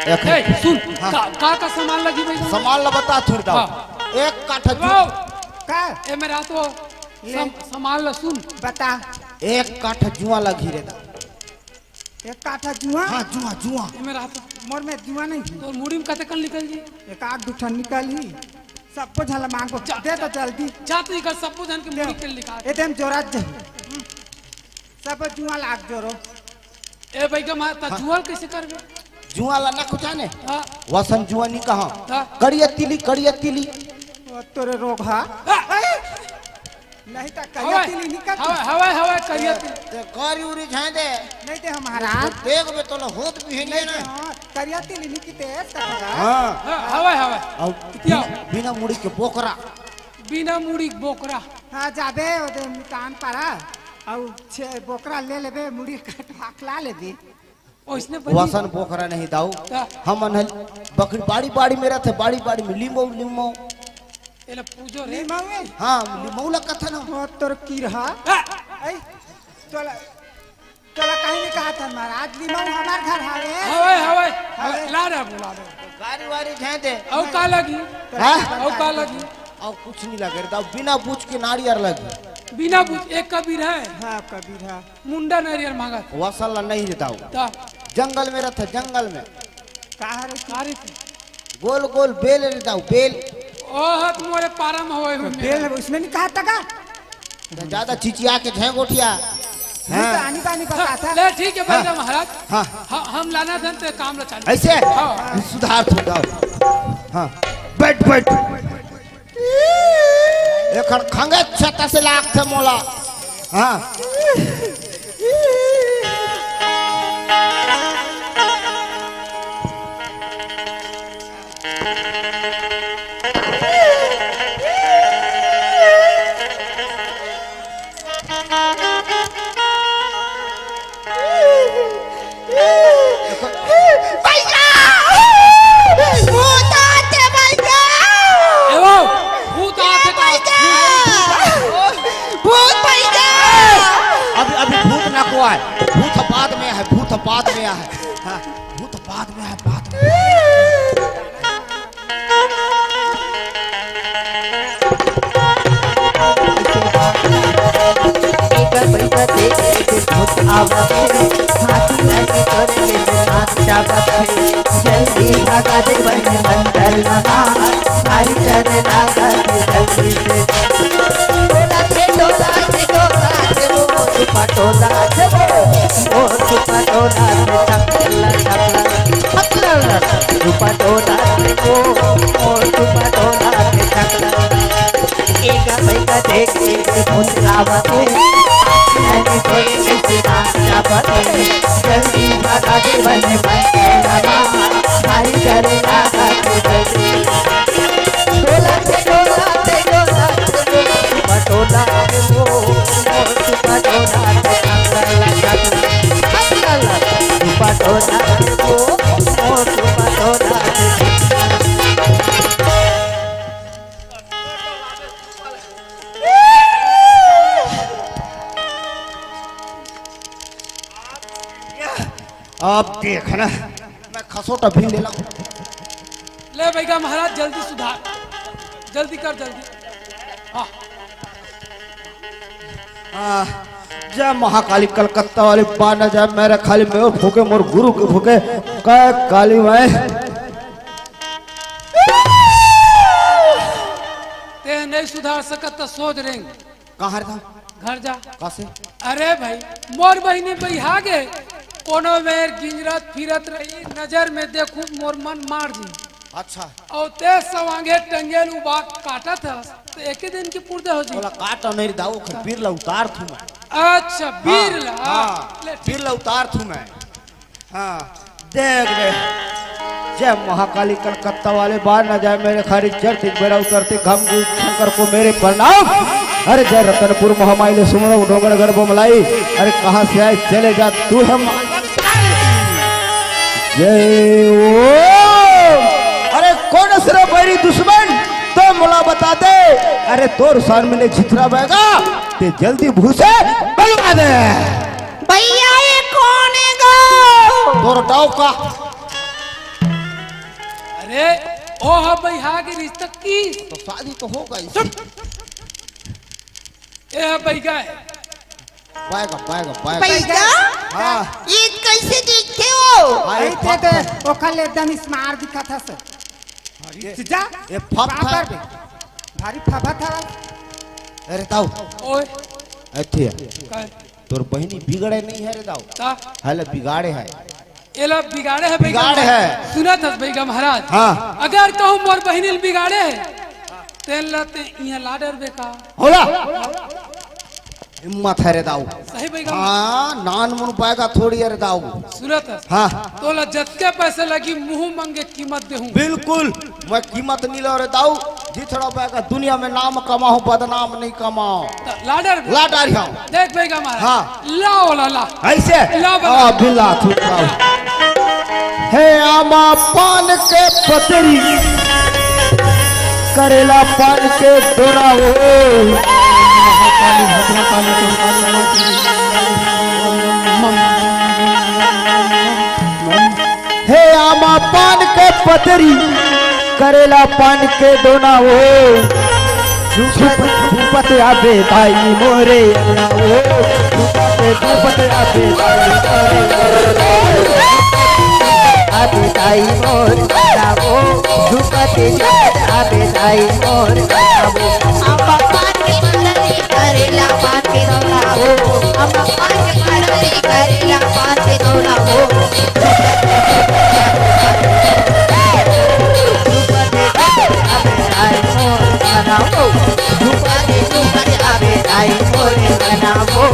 ए सुन का सामान लगी भाई सामान ला बता थोड़ दाऊ हाँ। एक काठा वाओ का ए मेरा तो संभाल लो सुन। बता। एक काठा जुआ लगी रे दा। एक काठा जुआ। हाँ जुआ जुआ। ये मेरा हाथ मोर में जुआ नहीं थी। तो मुड़ी में कते कल निकल जी। एक आग दुठा निकल ही सबको झल मांगो दे तो जल्दी जा तू इधर सबको जान के मुड़ी के निकाल। एकदम जोरात दे सब जुआ लाग जोरो। ए भाई का माता जुआल कैसे करबे? जुआ ला ना कुछ आने हां वसन जुआ नहीं कहा हाँ। करिया तिली वो तोरे रोग हा नहीं तो करिया तिली निकल हवा करिया तिली ते गाड़ी उड़ी झाए दे नहीं दे हमारा देख बे तो होत भी है नहीं ना करिया तिली निकते तक हां हवा और बिना मुड़ी के बोकरा बिना मुड़ी बोकरा। हाँ जाबे ओदे मिटान पारा और छे बोकरा ले लेबे मुड़ी काट हकला लेबे ओइसने वसन बोकरा नहीं दाऊ हम अनहल बकरी बाड़ी में रहते बाड़ी में लीमो एला पूजो रे मावे हां लीमो ला कथन वो तोर की रहा ए तोला कहीं नहीं कहा था महाराज लीमो हमार घर हावे हवा ला रे बुला रे गाड़ी वाड़ी झाए दे औ का लगी औ का लगी और कुछ नहीं लगे दाऊ बिना पूछ के नारियर लगी बिना पूछ एक कबीर है। हाँ कबीर है मुंडा नारियल मांगा वसन ला नहीं दाऊ ता जंगल में रहता जंगल में कहा रे कारी गोल गोल बेल रे दाऊ बेल ओह तुम्हारे पारा में होए में बेल उसमें नहीं कहा था का ज्यादा चिचिया के झे गोठिया नहीं तो आनी बानी पता था ले ठीक है भाई महाराज हाँ हम लाना धन ते काम ला चालू ऐसे हाँ। सुधार थो दाऊ हाँ बैठ एखन खंगे छत्ता से लाख थे मोला हाँ भूत बाद में है हाँ, भूत बाद में है बाद में पैसा देख भूत आवत है हाथी लगे तोरे के हाथ चाबत है जल्दी भागा दे बन अंदर लगा सारी चले लगा जल्दी से डोला से वो पटोला से वो पटोला से टकला पटोला से वो पटोला से टकला एक पैसा देख भूत आवत है जल्दी भागा दे बन लगा सारी चले लगा डोला पटोला अब देखना मैं खसोटा भी ले ला ले भैया महाराज जल्दी सुधार जल्दी कर जल्दी हाँ जय महाकाली कलकत्ता वाली पाना जय मेरे खाली में और फूके मोर गुरु के फूके काय काली मैं ते नहीं सुधार सकत तो सोच रेंग कहाँ था घर जा कैसे अरे भाई मोर बहिनी बहिहा गे कोनो बेर गिंजरत फिरत रही नजर में देखू मोर मन मार जी अच्छा और ते सवांगे टंगेल उबाक काटा था तो एक ही दिन की पूर्ति हो जी बोला काटा नहीं दाऊ खर बीर ला उतार थू मैं अच्छा बीर ला हाँ बीर ला उतार थू मैं हाँ देख दे जय महाकाली कलकत्ता वाले बाहर न जाए मेरे खारी चढ़ती मेरा उतरती घम शंकर को मेरे प्रणाम अरे जय रतनपुर महामाई सुमरो डोंगर गर्भ मलाई अरे कहाँ से आए चले जा तू हम जय ओ अरे कौन सिरा बैरी दुश्मन तो मुला बता दे अरे तोर सान मिले छितरा बैगा ते जल्दी भूसे बलवा दे भैया ये कौन है गो तोर डाव का अरे ओ हा बहिहा के रिश्ता की तो शादी तो होगा ही ए बैगा है पाएगा पाएगा पाएगा पैसा हाँ ये कैसे देखते हो अरे ऐसे दे ओखल एकदम स्मार्ट दिखा था सर जा ये फप था पापर भारी फबा था अरे ताऊ ओए अच्छे काय तोर बहनी बिगड़े नहीं है रे ताऊ ता हाले बिगाड़े है ये लोग बिगाड़े है बैगा बिगाड़े है। सुना था बैगा महाराज हाँ अगर कहूँ मोर बहनी बिगाड़े है तेल लाते यहाँ लाडर बेका होला हिम्मत है रे ताऊ सही बैगा हाँ नान मुन पाएगा थोड़ी अरे ताऊ सुना था हाँ तो ला जत्ते पैसे लगी मुंह मांगे कीमत दे हूँ बिल्कुल मैं कीमत नहीं लो रे ताऊ जितना पाएगा दुनिया में नाम कमाऊं बदनाम नहीं कमाऊं लाडर बे। लाट आ रहा हूं देख बैगा महाराज हाँ। लाओ ला ला ऐसे ला बना। आ बिल्ला थूका हे आमा पान के पतरी करेला पान के दोना हो हे आमा पान के पतरी करेला पान के दोना हो झूपत आबे भाई मोरे अगना हो झूपत आबे आबे दाई मोर बनावो झुकते आबे दाई मोर बनावो अम्मा पान के पतरी करेला पान के दोनावो अम्मा पान के पतरी करेला पान के दोनावो झुकते आबे दाई मोर बनावो झुकते आबे दाई मोर बनावो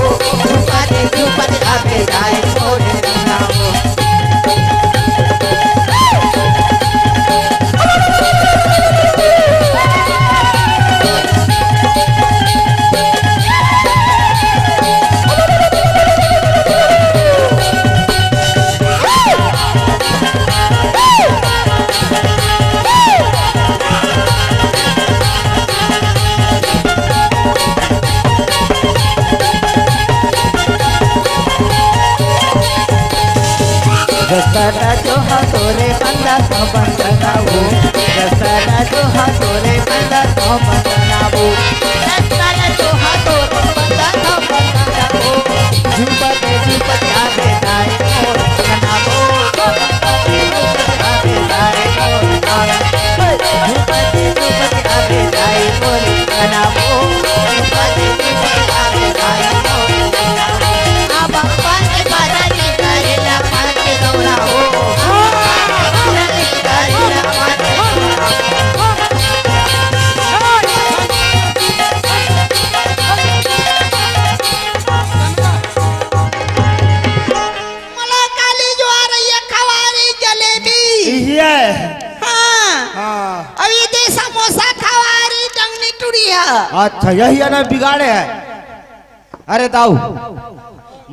रसना जो हाथोरे बंदा तो बंदनावो रसना जो हाथोरे बंदा तो बंदनावो रसना जो हाथोरे बंदा तो बंदनावो झुपते झुपते आबे दाई मोर बनावो झुपते झुपते आबे दाई मोर बनावो झुपते झुपते आबे दाई मोर बनावो झुपते झुपते आबे दाई मोर बनावो आबा पान के बादानी करेला पान के दौड़ाओ करेला पान के मला काली जो आ रही है खवारी जलेबी ये हाँ हाँ अब ये दे समोसा खवारी टंगनी टुड़िया अच्छा यही है ना बिगाड़े है अरे ताऊ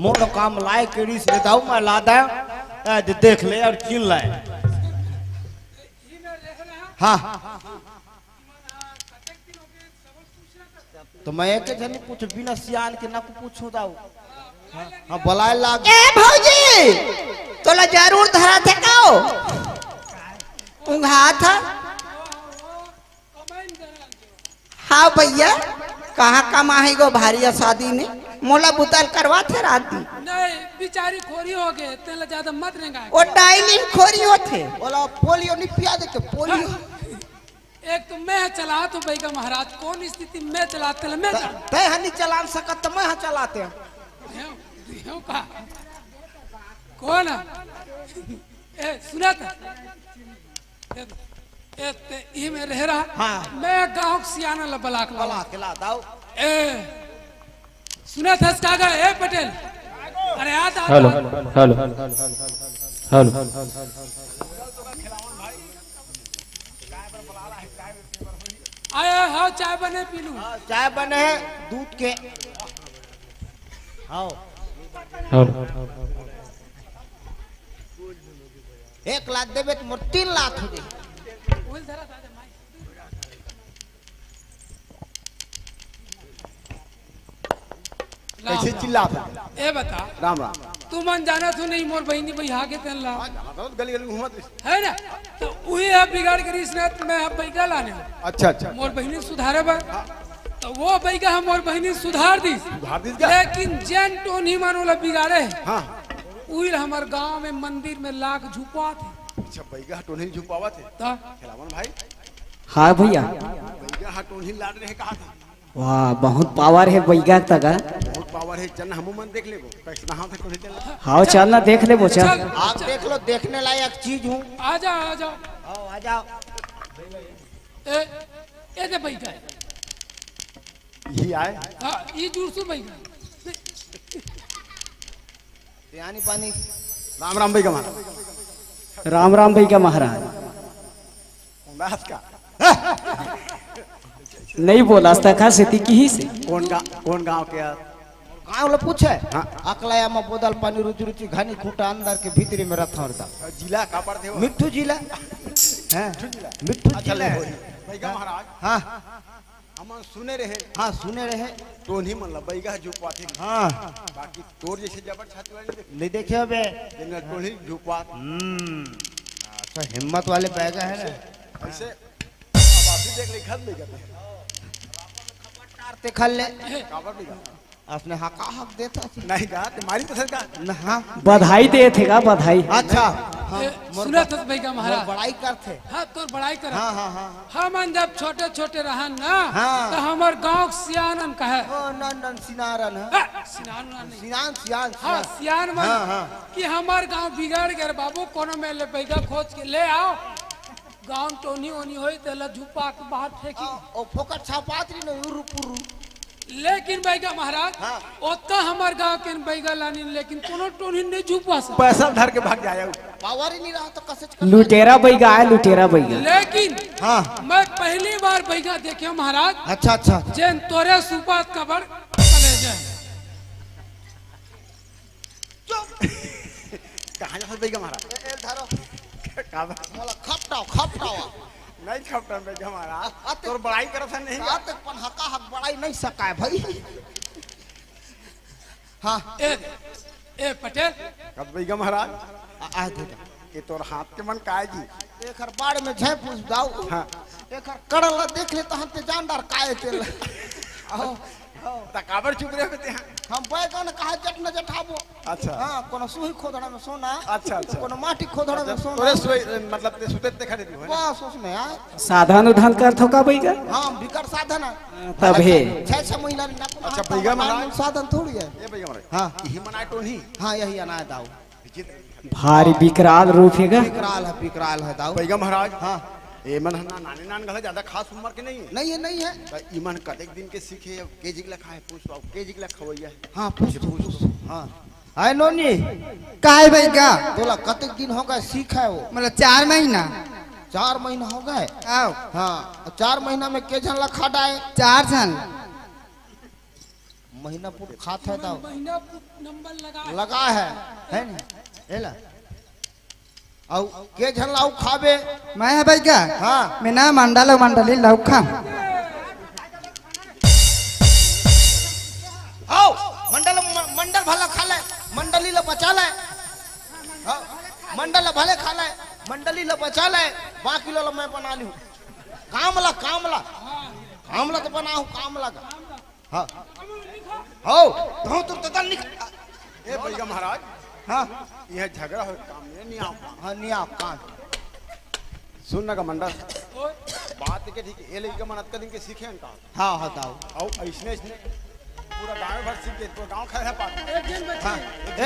मोर काम लाए केड़ी से ताऊ मैं ला दे देख ले और चीन लाए हाँ तो मैं एक जन कुछ बिना सियान के ना को पूछूं ताऊ हाँ बुलाए लाग ए भौजी तोला जरूर धरा थे काओ उंघा था हाँ भैया कहाँ कमाही गो भारी शादी में मोला बुतल करवा थे रात दी नहीं बिचारी खोरी हो गए तेल ज्यादा मत रेंगा वो डाइलिन खोरी होते बोला पोलियो नहीं पिया दे के पोलियो एक तो मैं चला तो बैगा महाराज कौन स्थिति में चलाते मैं तय हनी चला सकत तो मैं चलाते हैं का कौन है? ए सुना था ये में रह रहा हाँ। मैं गांव सियाना लबलाक बोला खिला दाऊ ए सुना था कागा ए पटेल अरे याद आ हेलो हेलो हेलो आया हाँ चाय बने पी लूं चाय बने है दूध के आओ हेलो 1 लाख देवे तो मोर 3 लाख हो जाए बोल जरा दादा माई कैसे चिल्ला ए बता राम राम तू मन जाना तू नहीं मोर बहनी भाई आगे तेन ला गली गली घूमत है ना तो वही है बिगाड़ करी इसने मैं अब बैगा लाने अच्छा अच्छा मोर बहनी सुधारे बा तो वो बैगा हमार बहनी सुधार दी क्या? लेकिन जैन टोनी मानोला बिगाड़े हाँ उइल हमार गांव में मंदिर में लाख झुपा थे अच्छा बैगा टोनी झुपावा थे तो खिलावन भाई हाँ भैया बैगा टोनी लाड रहे कहा थे वाह बहुत पावर है बैगा तक बहुत पावर है चल हमू मन देख लेबो कैसे हां थे टोनी चल हाँ चल ना देख ले वो चल चल आप देख लो, देखने लायक चीज हूँ। आजा आजा आओ आ जाओ। ए दे बैगा यही आए हां ई जुड़सु बैगा यानी पानी राम राम बैगा महाराज राम राम बैगा महाराज उदास का नहीं बोला था सेती की से कौन गांव के यार गाँव लोग पूछे हाँ। अकलाया में बोदल पानी रुचि रुचि घानी खूटा अंदर के भीतरी में रथा होता जिला का पड़ते हो मिट्ठू जिला हैं मिट्ठू अच्छा जिला ले बैगा महाराज हाँ हम सुने रहे हाँ सुने रहे टोनी मन बैगा झुपवा थे हाँ बाकी तोर जैसे जबर छाती वाले नहीं देखे हो बे जिनका टोनी झुपवा तो हिम्मत वाले बैगा है ना ऐसे अब आप ही देख ले खत बैगा तारते खल ले काबर बैगा अपने हका हक देता थी नहीं कहा तुम्हारी तो सरकार न, हाँ बधाई दे थे का बधाई अच्छा हाँ सुना था बैगा महाराज बड़ाई करते हाँ तोर बड़ाई कर हाँ हाँ हाँ हम जब छोटे छोटे रहन ना हाँ। तो हमार गांव सियानन कहे ओ नंदन सिनारन है सिनान नहीं सिनान सियान हाँ सियान मन हाँ, हाँ। कि हमार गांव बिगड़ गए बाबू कोनो में ले बैगा खोज के ले आओ गांव टोनी ओनी होई तेला झुपा के बाहर फेंकी ओ फोकट छापात्री न उरु पुरु लेकिन बैगा महाराज हाँ। ओता हमार गांव के बैगा लानी लेकिन कोनो टोनी नहीं झुपा सा पैसा धर के भाग जाया पावर ही नहीं रहा तो कैसे लुटेरा बैगा है लुटेरा बैगा लेकिन हाँ मैं पहली बार बैगा देखे महाराज अच्छा अच्छा जैन तोरे सुपात कबर चले जाए कहाँ जा बैगा महाराज धरो काबर मोला खपटाओ नहीं खपटा बैगा महाराज तोर बड़ाई करत है नहीं बात पन हका हक बड़ाई नहीं सकाय भाई हाँ ए पटेल कब बैगा महाराज आ दे कि तोर हाथ के मन काय जी एकर बाड़ में झे पूछ दाऊ हाँ एकर कड़ल देख ले तो हम ते जानदार काहे तेल आओ ता काबर चुप रहे होते हैं हम बैगन कहा जट न जठाबो अच्छा हाँ कोनो सुई खोदड़ा में सोना अच्छा अच्छा कोनो माटी खोदड़ा में सोना तोरे सोई मतलब ते सुते देखा देती हो बस उसमें आए साधन उधन कर थो का बैगा हाँ विकर साधन है तब है 6 महीना ना कोनो अच्छा, हाथ बैगन पाँव बनाए? साधन थोड़ी है ये बैगा महाराज हाँ यही मनाए टोनी हाँ यही अनाय दाऊ भारी विकराल रूप है विकराल है दाऊ बैगा महाराज हाँ ए मन हन्ना नानी नान गला ज्यादा खास उम्र के नहीं है नहीं है तो ईमन कदेक दिन के सीखे अब केजी के खाए पूछ तो केजी के खवैया है हाँ पूछ हाँ आय नोनी काय बैगा तोला कतेक दिन हो गए सीख है वो मतलब 4 महीना 4 महीना हो गए आओ हाँ 4 महीना में के झन लखा डाए 4 जन महीना पुट खात है दाऊ महीना नंबर लगा है नहीं एला औ के झन लाऊ खाबे मैं है बैगा हाँ मैं ना मंडली लौखा आओ मंडल भला खा ले मंडली ला बचा ले हाँ मंडल भले खा ले मंडली ला बचा ले बाकी ला मैं बना लूं कामला तो बनाऊं कामला का हाँ हो तो तदल निक ए बैगा महाराज हाँ यह झगड़ा हो काम में नहीं आओ हाँ नहीं आप कान सुन ना का मंडल बात के ठीक है ये लड़का मन अतका दिन के सीखे हैं का हाँ दाऊ आओ ऐसने पूरा गांव भर सीख के तो गांव खाए है पाट हाँ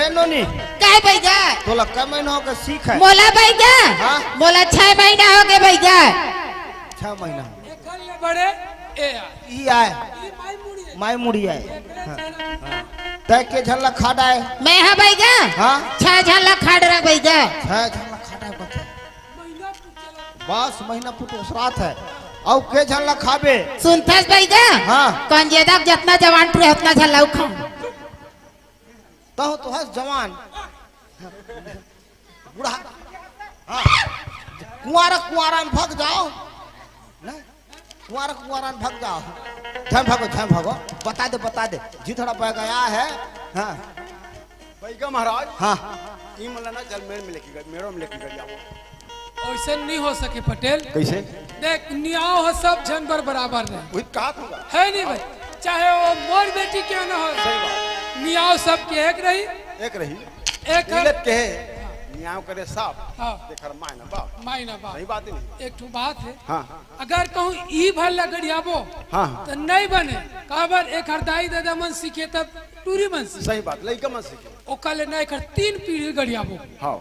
ए नोनी काय बैगा तोला कै महीना हो गए सीख है बोला बैगा हाँ? बोला 6 महीना हो गए बैगा 6 महीना बड़े ए ई आए माई मुड़ी आए तय के झल्ला खाड़ा है मैं हा बैगा हाँ 6 झल्ला खाड़ रहा बैगा 6 झल्ला खाड़ा है बता बस महीना फुट उसरात है औ के झल्ला खाबे सुनथस बैगा हाँ कौन ज्यादा जितना जवान पे उतना झल्ला खाऊं तो हस जवान बूढ़ा हाँ कुआरा में भाग जाओ नहीं कुआरा में भाग जाओ झम भागो बता दे जितना पै गया है हाँ बैगा महाराज हाँ ई मन ना चल मेरे में लेके गए मेरे में लेके गए आओ ऐसा नहीं हो सके पटेल। कैसे देख न्याय हो सब जानवर बराबर नहीं वही कहा होगा है नहीं भाई, चाहे वो मोर बेटी क्यों ना हो, सही बात न्याय सबके एक रही। एक रही एक मिलत के है न्याय करे साफ हाँ देखर मायना बाप मायना बाप। सही बात नहीं एक ठो बात है, हाँ अगर कहूँ ई भर लगड़ियाबो हाँ तो नहीं बने, काबर एक हरदाई दादा मन सीखे तब टूरी मन सीखे, सही बात लइका मन सीखे ओकले नहीं कर 3 पीढ़ी गड़ियाबो हाँ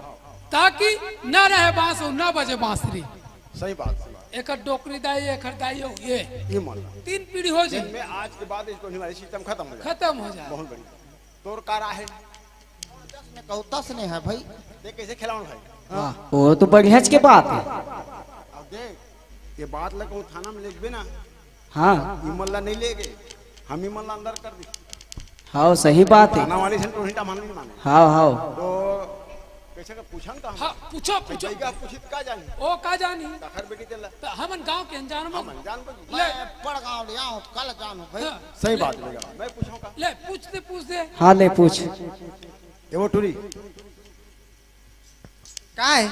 ताकि न रहे बांस और न बजे बांसुरी। सही बात एक डोकरी दाई एक हरदाई हो ये मान 3 पीढ़ी हो जाए, में आज के बाद इसको हमारी सिस्टम खत्म हो जाए खत्म हो जाए। बहुत बढ़िया तोर का राह है कहू तस नहीं है भाई। देख कैसे खिलाऊं भाई वो तो बढ़िया के बात है। अब देख ये बात लगा थाना में लिख ना हाँ इमल्ला नहीं ले गए हम इमल्ला अंदर कर दी हाँ सही बात है। थाना वाले से तो हिंटा मान नहीं माने हाँ हाँ तो कैसे का पूछन का हाँ पूछो पूछो का पूछित का जानी ओ का जानी तखर बेटी तेला तो हमन गांव के अनजान हम में जान बजी ले मैं पड़ गाँव ले आऊँ कल जानू भाई। हाँ, सही बात लगा मैं पूछूं का ले पूछते हाँ ले पूछ। ये वो टूरी काय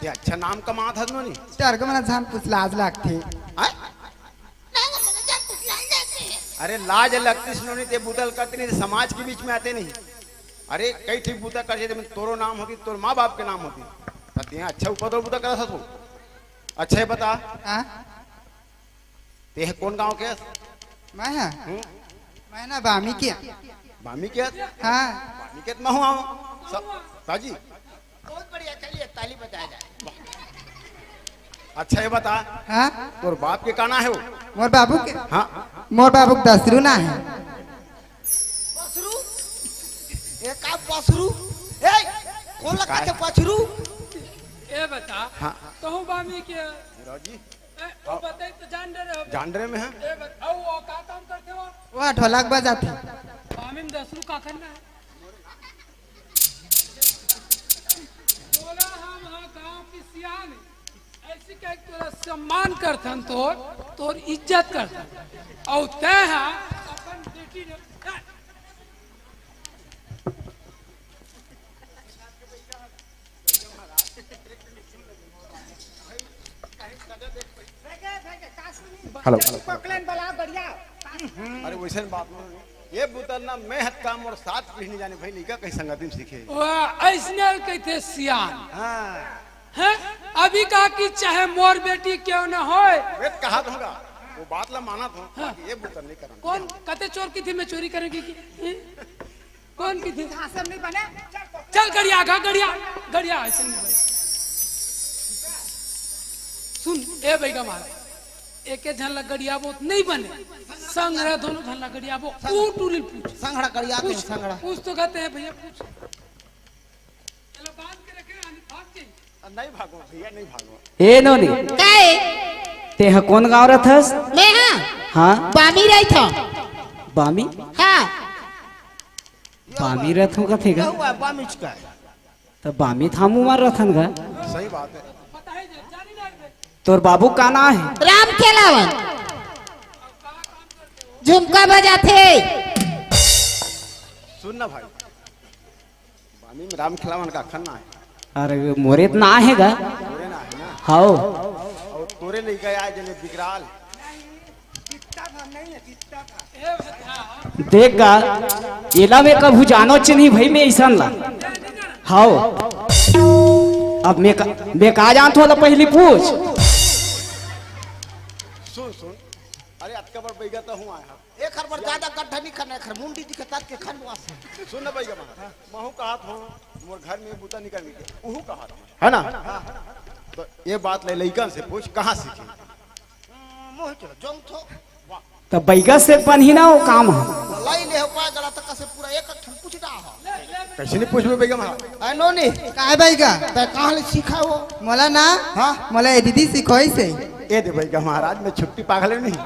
ये अच्छा नाम कमात हद नहीं चार का मना जान पूछ लाज लागते। अरे लाज लगती सुनो नहीं ते बुतल करते नहीं समाज के बीच में आते नहीं। अरे कई ठीक बुता कर देते तोरो नाम होती तोर माँ बाप के नाम होती कहते हैं अच्छा ऊपर बुता करा था तू अच्छा है बता हाँ ते है कौन गांव के मैं ना बामी किया बामी के हाँ बामी के मैं हूँ ताजी बहुत बढ़िया चलिए ताली बजाया जाए। अच्छा है बता हाँ तोर बाप के काना है वो मोर बाबू के हाँ मोर बाबू के दसरू ना है। पसरू ये का पसरू ए कौन लगा के पसरू ए बता हाँ कहूँ बामी के राजी ओ बताई तो जान दे रहे हो जानडरे में है ए बताओ वो का काम करते हो वह ढोलक बजाते। बामी में 10 का करना है बोला हम हाँ गांव की सियान ऐसी कह तोरा सम्मान करथन तोर इज्जत करथन और तय है अपन बेटी ने हेलो बढ़िया अरे वैसे बात नहीं ये बुतल ना मैं हद काम और साथ पीढ़ी जाने भाई लिखा कहीं संगति में सीखे ऐसने कहते सियान हाँ है। अभी कहा कि चाहे मोर बेटी क्यों न होए, वे कहा होगा वो बात ला माना था हाँ। ये बुतल नहीं करना कौन कहते चोर की थी मैं चोरी करेगी की कौन की थी सब नहीं बने। चल गड़िया गड़िया ऐसे नहीं बने। सुन ए भैया महाराज एक झन गड़िया वो नहीं बने संग रहे दोनों झन गड़िया वो टूरी पूछ संगड़ा करियाते हैं संगड़ा। पूछ तो कहते हैं भैया पूछ चलो बांध के रखे भाग जाइए। नहीं भागो भैया नहीं भागो ए नोनी काय ते है कौन गाँव रहथस? मैं हाँ हाँ बामी रही था बामी हाँ बामी रहथों का थे क्या गा हुआ बामिच का तो बामी थामू मार रहथन गा सही बात है पता है जानी ना रे। तोर बाबू का ना है राम खेलावन झुमका बजाते सुन ना भाई बामी में राम खिलावन का खन्ना है अरे मोरे तो ना है गा तोरे ना है ना हाँ और तोरे ले गया जने बिकराल ए बता देख गा एला में कभू जानो चिन्ही भाई में ऐसा ला हाँ अब मैं का जानत हो पहली पूछ सुन अरे अतका बार बैगा तो हूँ आया एक हर बार ज्यादा गड्ढा नहीं करना है मुंडी दिखतात के खनवा से। सुन ना बैगा महा महू कहा था मोर घर में बूता निकल के उहू कहा था है ना तो ये बात ले लइकन से पूछ कहाँ सीखी मोह चलो जोंग थो तो बैगा से पन्हिना वो काम है लाई ले हो पा गला तक से पूरा एक ठन पूछता हो कैसे नहीं पूछ में बैगा महा आई नो नी काय भाईगा ते कहां ले सीखा हो मोला ना हाँ मोला दीदी सिखोई से। ये दे बैगा महाराज मैं छुट्टी पागल नहीं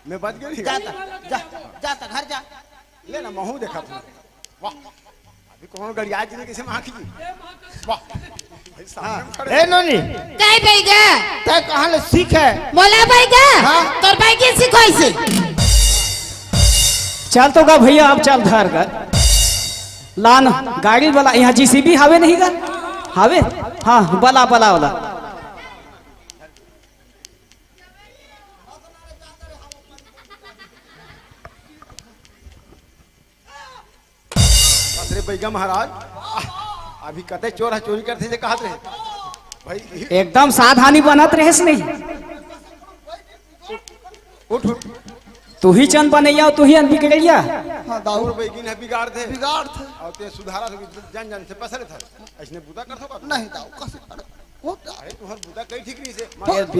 मैं बच गई जाता जा जाता घर जा ले ना महू देखा था वाह अभी कौन गड़िया जी ने कैसे माँ की वाह भाई सामने में खड़े ए नो नी काय बैगा ते कहां ले सीखे मोला बैगा तोर भाई के सिखाई से चल तो गा भैया अब चल घर का लान गाड़ी वाला यहाँ जीसीबी हवे नहीं गा हावे हाँ बला बला वाला अरे बैगा महाराज अभी कते चोर है चोरी करते थे कहा रहे भाई एकदम सावधानी बनत रहेस नहीं उठ उठ तू ही चंद बनैया तू ही अनबी गैया हाँ दाऊ और बैगिन है बिगाड़ थे बिगाड़ थे और ते सुधारा थे जन जन से पसरे था इसने बुता कर सका नहीं दाऊ कैसे होता अरे तुहर बुता कई ठीक नहीं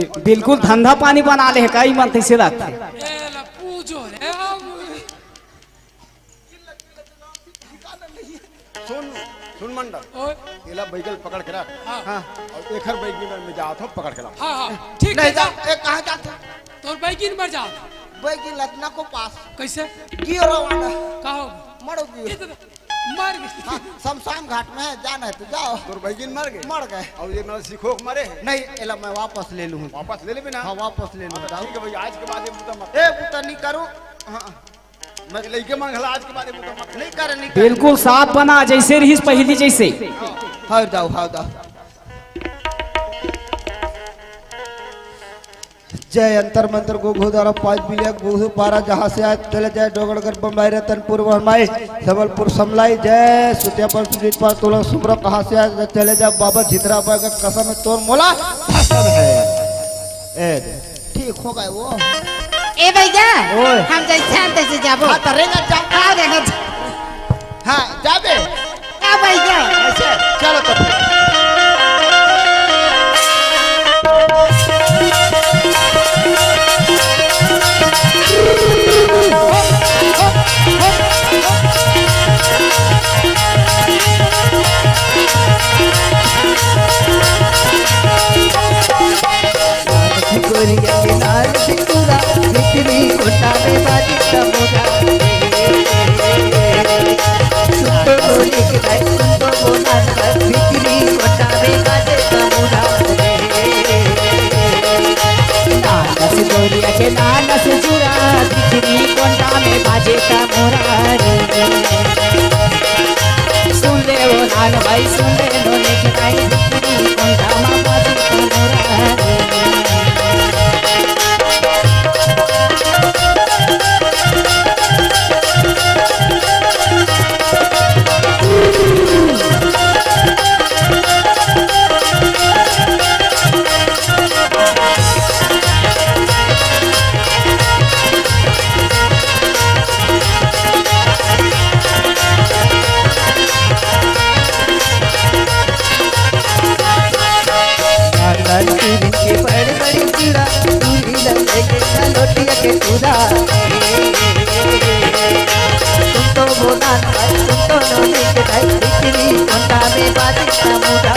से बिल्कुल धंधा पानी बना ले कई मन से लगते एला पूजो रे अब सुन सुन मंडल ओए एला बैगल पकड़ के रख हाँ और एखर बैगिन में जात हो पकड़ के ला हाँ हाँ ठीक है नहीं जा दाऊ एक कहाँ जाते तोर बैगिन मर जा बैगी लतना को पास कैसे गिरो वाला कहो मरोगी मर गई हाँ, शमशान घाट में है जाना है तो जाओ तोर बैगिन मर गए मर गए और ये मेरा सिखो के मरे हैं नहीं एला मैं वापस ले लूँ वापस ले ले बिना हाँ वापस ले लूँ ठीक है भाई आज के बाद ये बुता मत ए पुता नहीं करूँ हाँ मैं लइके मंगला आज के बाद ये बुता मत नहीं करे नहीं करे बिल्कुल साफ बना जैसे रहीस पहली जैसे हाँ दाऊ हाँ दाऊ जय अंतर मंत्र गो घोदारा 5 बिलियन गोधु पारा जहाँ से आए चले जाए डोगड़गढ़ बम्बई रतनपुर वरमाई सबलपुर समलाई जय सुतिया पर सुजीत पर तोला सुमरा कहाँ से आए चले जाए बाबा जितरा बाग कसम में तोर मोला फसल है ठीक हो गए वो ए भैया ओए। हम जैसे हैं तैसे जाबो हाँ तरेगा जा हाँ देना हाँ जाबे आ भैया ऐसे चलो तो फिर गोरिया के लाल सिंदूरा मिठरी कोटा में बाजी तमुरा सुतो गोरी के दाई सुतो बोला मिठरी कोटा में बाजी तमुरा लाल से गोरिया के लाल से जुरा मिठरी कोटा में बाजी तमुरा सुन ले वो लाल भाई सुन ले लोने के दाई मिठरी कोटा में बाजी तमुरा के बड़ बड़ी चूड़ा दूरी लगे के लोटिया के चूड़ा तुम तो बोला तुम तो नोने के दाई बिक्री कोंडा में बाजी का मुड़ा